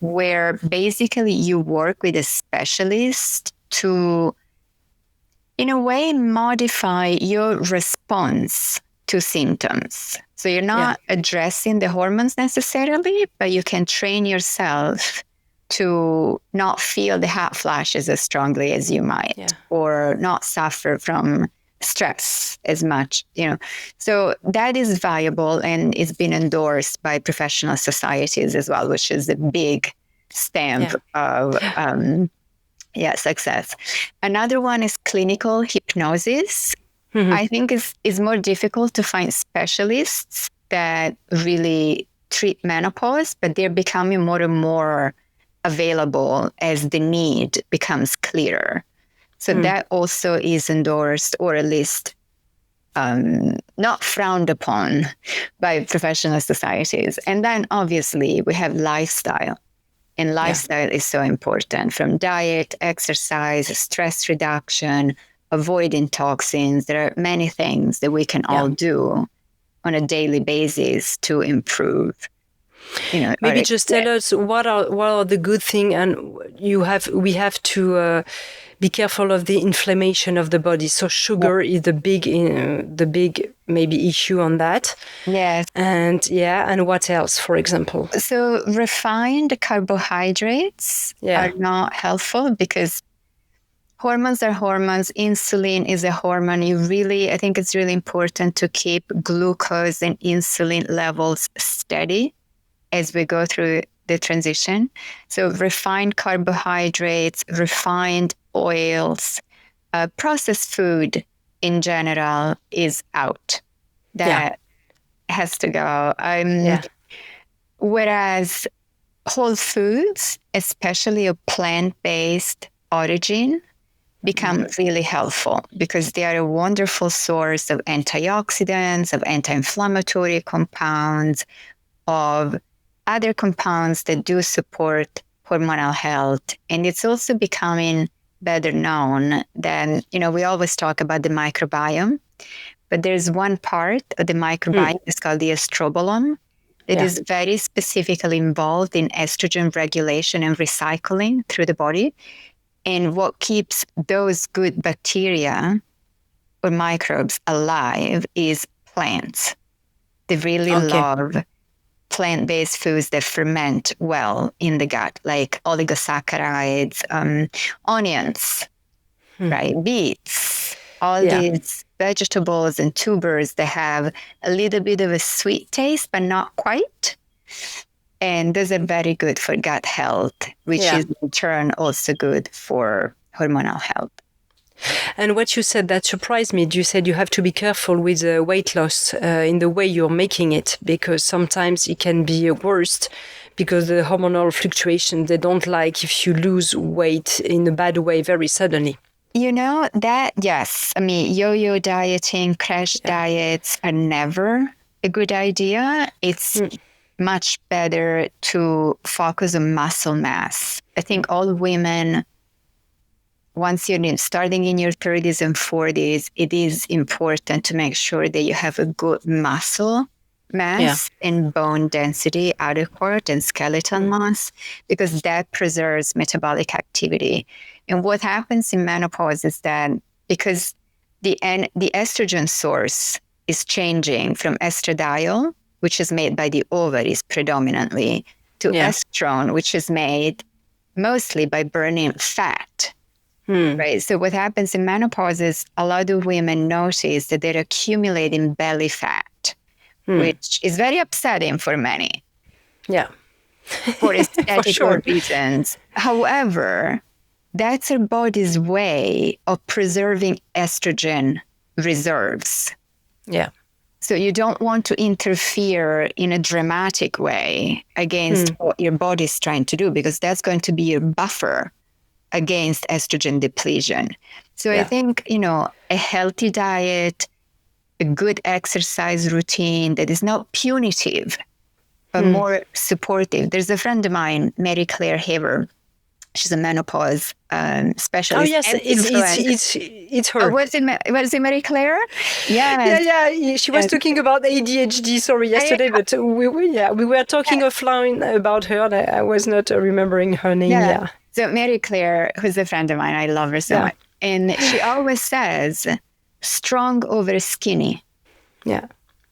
where basically you work with a specialist to, in a way, modify your response to symptoms. So you're not addressing the hormones necessarily, but you can train yourself to not feel the hot flashes as strongly as you might, or not suffer from stress as much, So that is valuable, and it's been endorsed by professional societies as well, which is a big stamp of success. Another one is clinical hypnosis. I think is more difficult to find specialists that really treat menopause, but they're becoming more and more available as the need becomes clearer. So that also is endorsed, or at least not frowned upon by professional societies. And then obviously we have lifestyle. And lifestyle is so important, from diet, exercise, stress reduction, avoiding toxins. There are many things that we can all do on a daily basis to improve. Maybe just tell us what are the good things, and we have to be careful of the inflammation of the body. So sugar is the big maybe issue on that. Yes. And what else, for example? So refined carbohydrates are not helpful, because hormones are hormones. Insulin is a hormone. I think it's really important to keep glucose and insulin levels steady as we go through the transition. So refined carbohydrates, refined oils, processed food in general is out. That has to go. Whereas whole foods, especially of plant-based origin, become really helpful, because they are a wonderful source of antioxidants, of anti-inflammatory compounds, of other compounds that do support hormonal health. And it's also becoming better known that, we always talk about the microbiome, but there's one part of the microbiome is called the estrobolome that is very specifically involved in estrogen regulation and recycling through the body. And what keeps those good bacteria or microbes alive is plants. They really love plant-based foods that ferment well in the gut, like oligosaccharides, onions, right? Beets, all these vegetables and tubers that have a little bit of a sweet taste, but not quite. And those are very good for gut health, which is in turn also good for hormonal health. And what you said, that surprised me. You said you have to be careful with weight loss in the way you're making it, because sometimes it can be worse because the hormonal fluctuation, they don't like if you lose weight in a bad way very suddenly. You know, that, yes. I mean, yo-yo dieting, crash diets are never a good idea. It's much better to focus on muscle mass. I think all women, once you're starting in your 30s and 40s, it is important to make sure that you have a good muscle mass and bone density adequate and skeletal mass, because that preserves metabolic activity. And what happens in menopause is that because the estrogen source is changing from estradiol, which is made by the ovaries predominantly, to estrone, which is made mostly by burning fat. Right. So what happens in menopause is a lot of women notice that they're accumulating belly fat, which is very upsetting for many. Yeah. For aesthetical reasons. However, that's our body's way of preserving estrogen reserves. Yeah. So you don't want to interfere in a dramatic way against what your body's trying to do, because that's going to be your buffer against estrogen depletion. So I think, you know, a healthy diet, a good exercise routine that is not punitive, but more supportive. There's a friend of mine, Mary Claire Haver. She's a menopause specialist. Oh, yes, it's her. Was it Mary Claire? Yeah. She was talking about ADHD, yesterday, but we were talking offline about her. And I was not remembering her name. Yeah. So Mary Claire, who's a friend of mine, I love her so much. And she always says, strong over skinny. Yeah.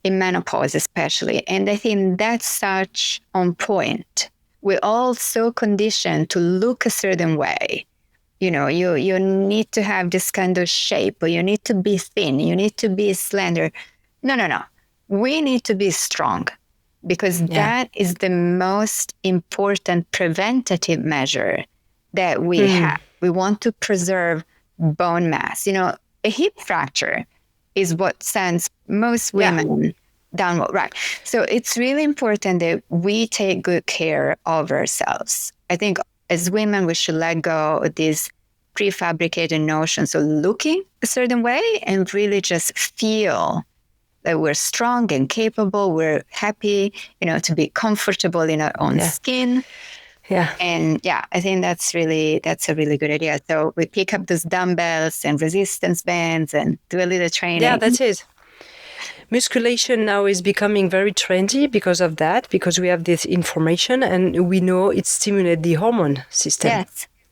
In menopause especially. And I think that's such on point. We're all so conditioned to look a certain way. You know, you need to have this kind of shape, or you need to be thin, you need to be slender. No. We need to be strong, because that is the most important preventative measure that we have. We want to preserve bone mass. You know, a hip fracture is what sends most women downward. Right. So it's really important that we take good care of ourselves. I think as women, we should let go of these prefabricated notions of looking a certain way and really just feel that we're strong and capable. We're happy, you know, to be comfortable in our own skin. Yeah. And I think that's a really good idea. So we pick up those dumbbells and resistance bands and do a little training. Yeah, that's it. Musculation now is becoming very trendy because of that, because we have this information and we know it stimulates the hormone system.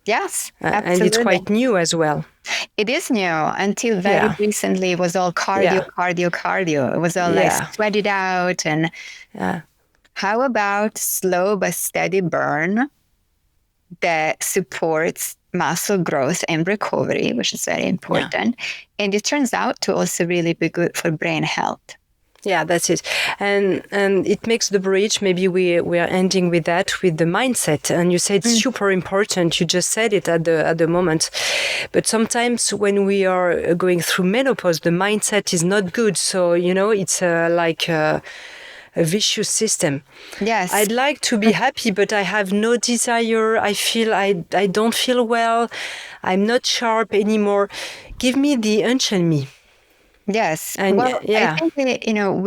Yes, absolutely. And it's quite new as well. It is new. Until very recently, it was all cardio. It was all like sweat it out. And how about slow but steady burn that supports muscle growth and recovery, which is very important. And it turns out to also really be good for brain health. Yeah, that's it. And it makes the bridge. Maybe we are ending with that, with the mindset. And you said it's super important. You just said it at the moment. But sometimes when we are going through menopause, the mindset is not good. So, you know, it's like a vicious system. Yes. I'd like to be happy, but I have no desire. I feel I don't feel well. I'm not sharp anymore. Give me the ancient me. Yes. And I think, you know,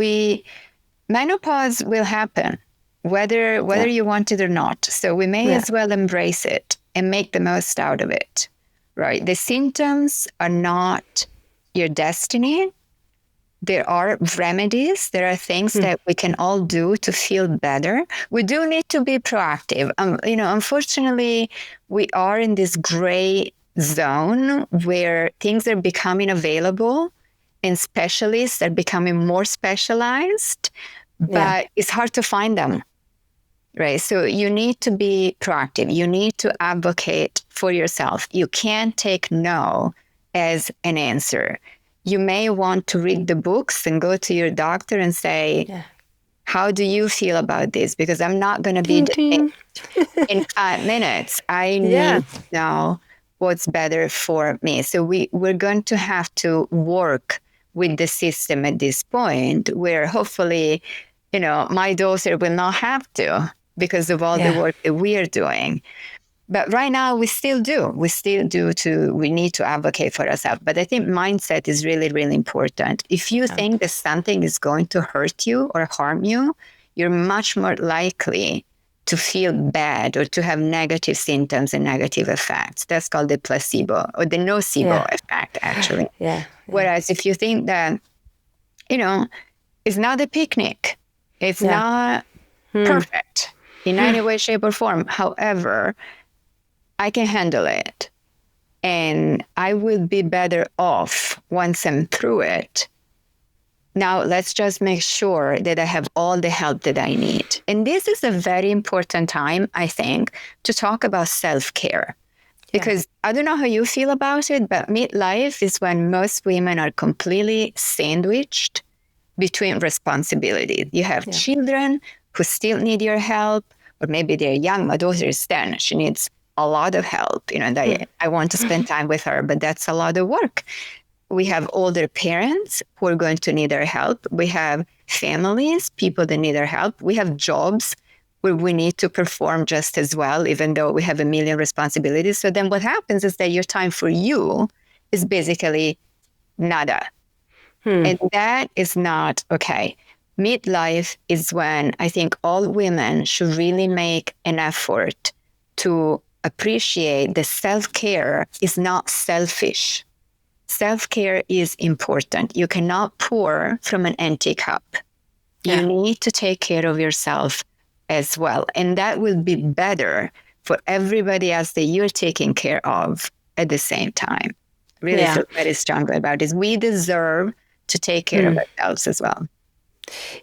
menopause will happen, whether you want it or not. So we may as well embrace it and make the most out of it, right? The symptoms are not your destiny. There are remedies. There are things that we can all do to feel better. We do need to be proactive. You know, unfortunately, we are in this gray zone where things are becoming available and specialists are becoming more specialized, but it's hard to find them. right? So you need to be proactive. You need to advocate for yourself. You can't take no as an answer. You may want to read the books and go to your doctor and say, how do you feel about this? Because I'm not going to be in 5 minutes. I need to know what's better for me. So we're going to have to work with the system at this point where hopefully, my daughter will not have to because of all the work that we are doing. But right now we still do. We need to advocate for ourselves. But I think mindset is really, really important. If you think that something is going to hurt you or harm you, you're much more likely to feel bad or to have negative symptoms and negative effects. That's called the placebo or the nocebo effect, actually. Whereas if you think that, it's not a picnic, it's not perfect in any way, shape, or form. However, I can handle it and I will be better off once I'm through it. Now, let's just make sure that I have all the help that I need. And this is a very important time, I think, to talk about self-care. Because I don't know how you feel about it, but midlife is when most women are completely sandwiched between responsibilities. You have children who still need your help, or maybe they're young. My daughter is 10. She needs a lot of help. And I want to spend time with her, but that's a lot of work. We have older parents who are going to need our help. We have families, people that need our help. We have jobs where we need to perform just as well, even though we have a million responsibilities. So then what happens is that your time for you is basically nada. And that is not okay. Midlife is when I think all women should really make an effort to appreciate that self-care is not selfish. Self-care is important. You cannot pour from an empty cup. You need to take care of yourself as well. And that will be better for everybody else that you're taking care of at the same time. Really feel very strongly about this. We deserve to take care of ourselves as well.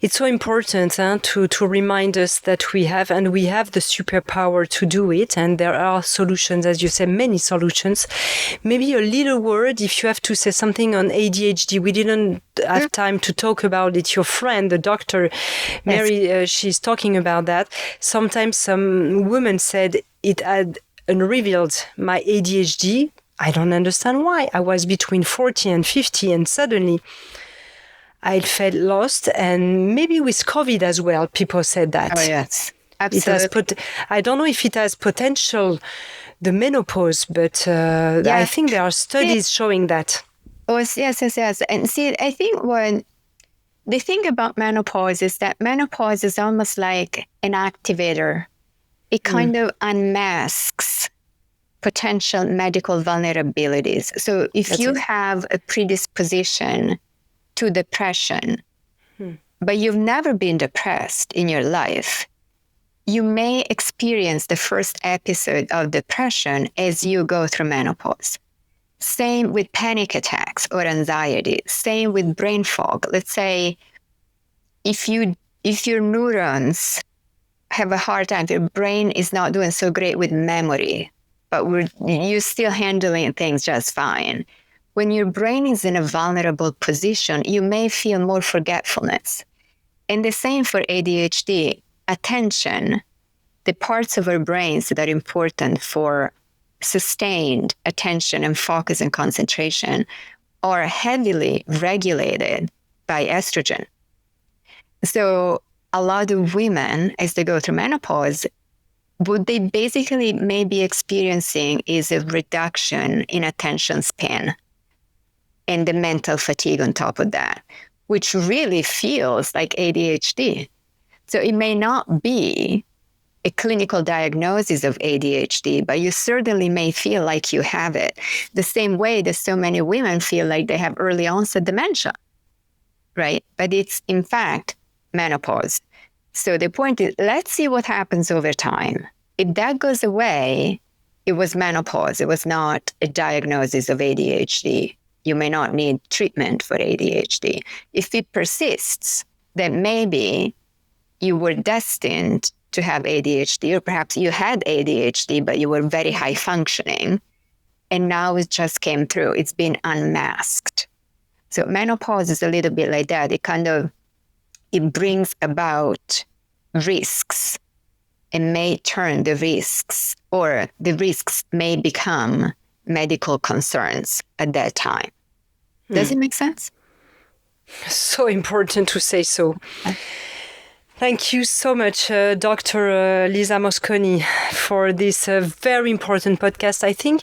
It's so important to remind us that we have the superpower to do it. And there are solutions, as you said, many solutions. Maybe a little word, if you have to say something on ADHD. We didn't have time to talk about it. Your friend, the doctor, Mary, she's talking about that. Sometimes some women said it had unrevealed my ADHD. I don't understand why. I was between 40 and 50 and suddenly I felt lost, and maybe with COVID as well, people said that. Oh, yes, absolutely. I don't know if it has potential, the menopause, but I think there are studies showing that. Oh, yes. And see, I think the thing about menopause is that menopause is almost like an activator. It kind of unmasks potential medical vulnerabilities. So if you have a predisposition to depression, but you've never been depressed in your life, you may experience the first episode of depression as you go through menopause. Same with panic attacks or anxiety. Same with brain fog. Let's say if your neurons have a hard time, your brain is not doing so great with memory, but you're still handling things just fine. When your brain is in a vulnerable position, you may feel more forgetfulness. And the same for ADHD. Attention, the parts of our brains that are important for sustained attention and focus and concentration are heavily regulated by estrogen. So a lot of women, as they go through menopause, what they basically may be experiencing is a reduction in attention span and the mental fatigue on top of that, which really feels like ADHD. So it may not be a clinical diagnosis of ADHD, but you certainly may feel like you have it. The same way that so many women feel like they have early onset dementia, right? But it's in fact menopause. So the point is, let's see what happens over time. If that goes away, it was menopause. It was not a diagnosis of ADHD. You may not need treatment for ADHD. If it persists, then maybe you were destined to have ADHD, or perhaps you had ADHD, but you were very high functioning. And now it just came through. It's been unmasked. So menopause is a little bit like that. It brings about risks and may turn the risks, or the risks may become medical concerns at that time. Does it make sense? So important to say so. Thank you so much, Dr. Lisa Mosconi, for this very important podcast. I think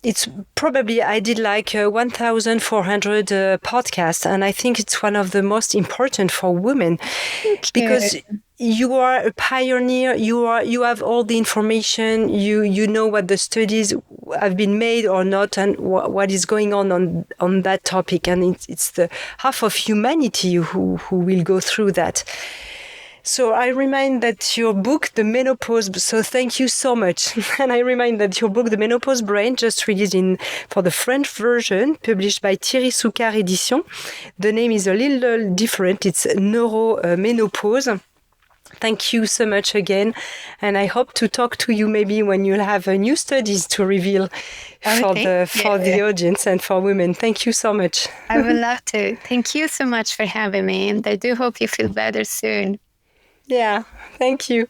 it's probably, I did like 1,400 podcasts, and I think it's one of the most important for women because you are a pioneer. You have all the information. You know what the studies have been made or not, and what is going on that topic. And it's the half of humanity who will go through that. So I remind that your book, The Menopause, so thank you so much. And I remind that your book, The Menopause Brain, just released for the French version, published by Thierry Souccar Éditions. The name is a little different. It's Menopause. Thank you so much again. And I hope to talk to you maybe when you'll have new studies to reveal for the audience and for women. Thank you so much. I would love to. Thank you so much for having me. And I do hope you feel better soon. Yeah, thank you.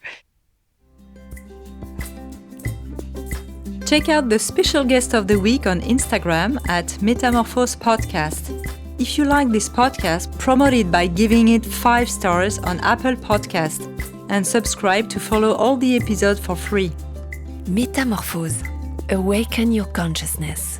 Check out the special guest of the week on Instagram at metamorphosepodcast. If you like this podcast, promote it by giving it 5 stars on Apple Podcasts and subscribe to follow all the episodes for free. Métamorphose. Awaken your consciousness.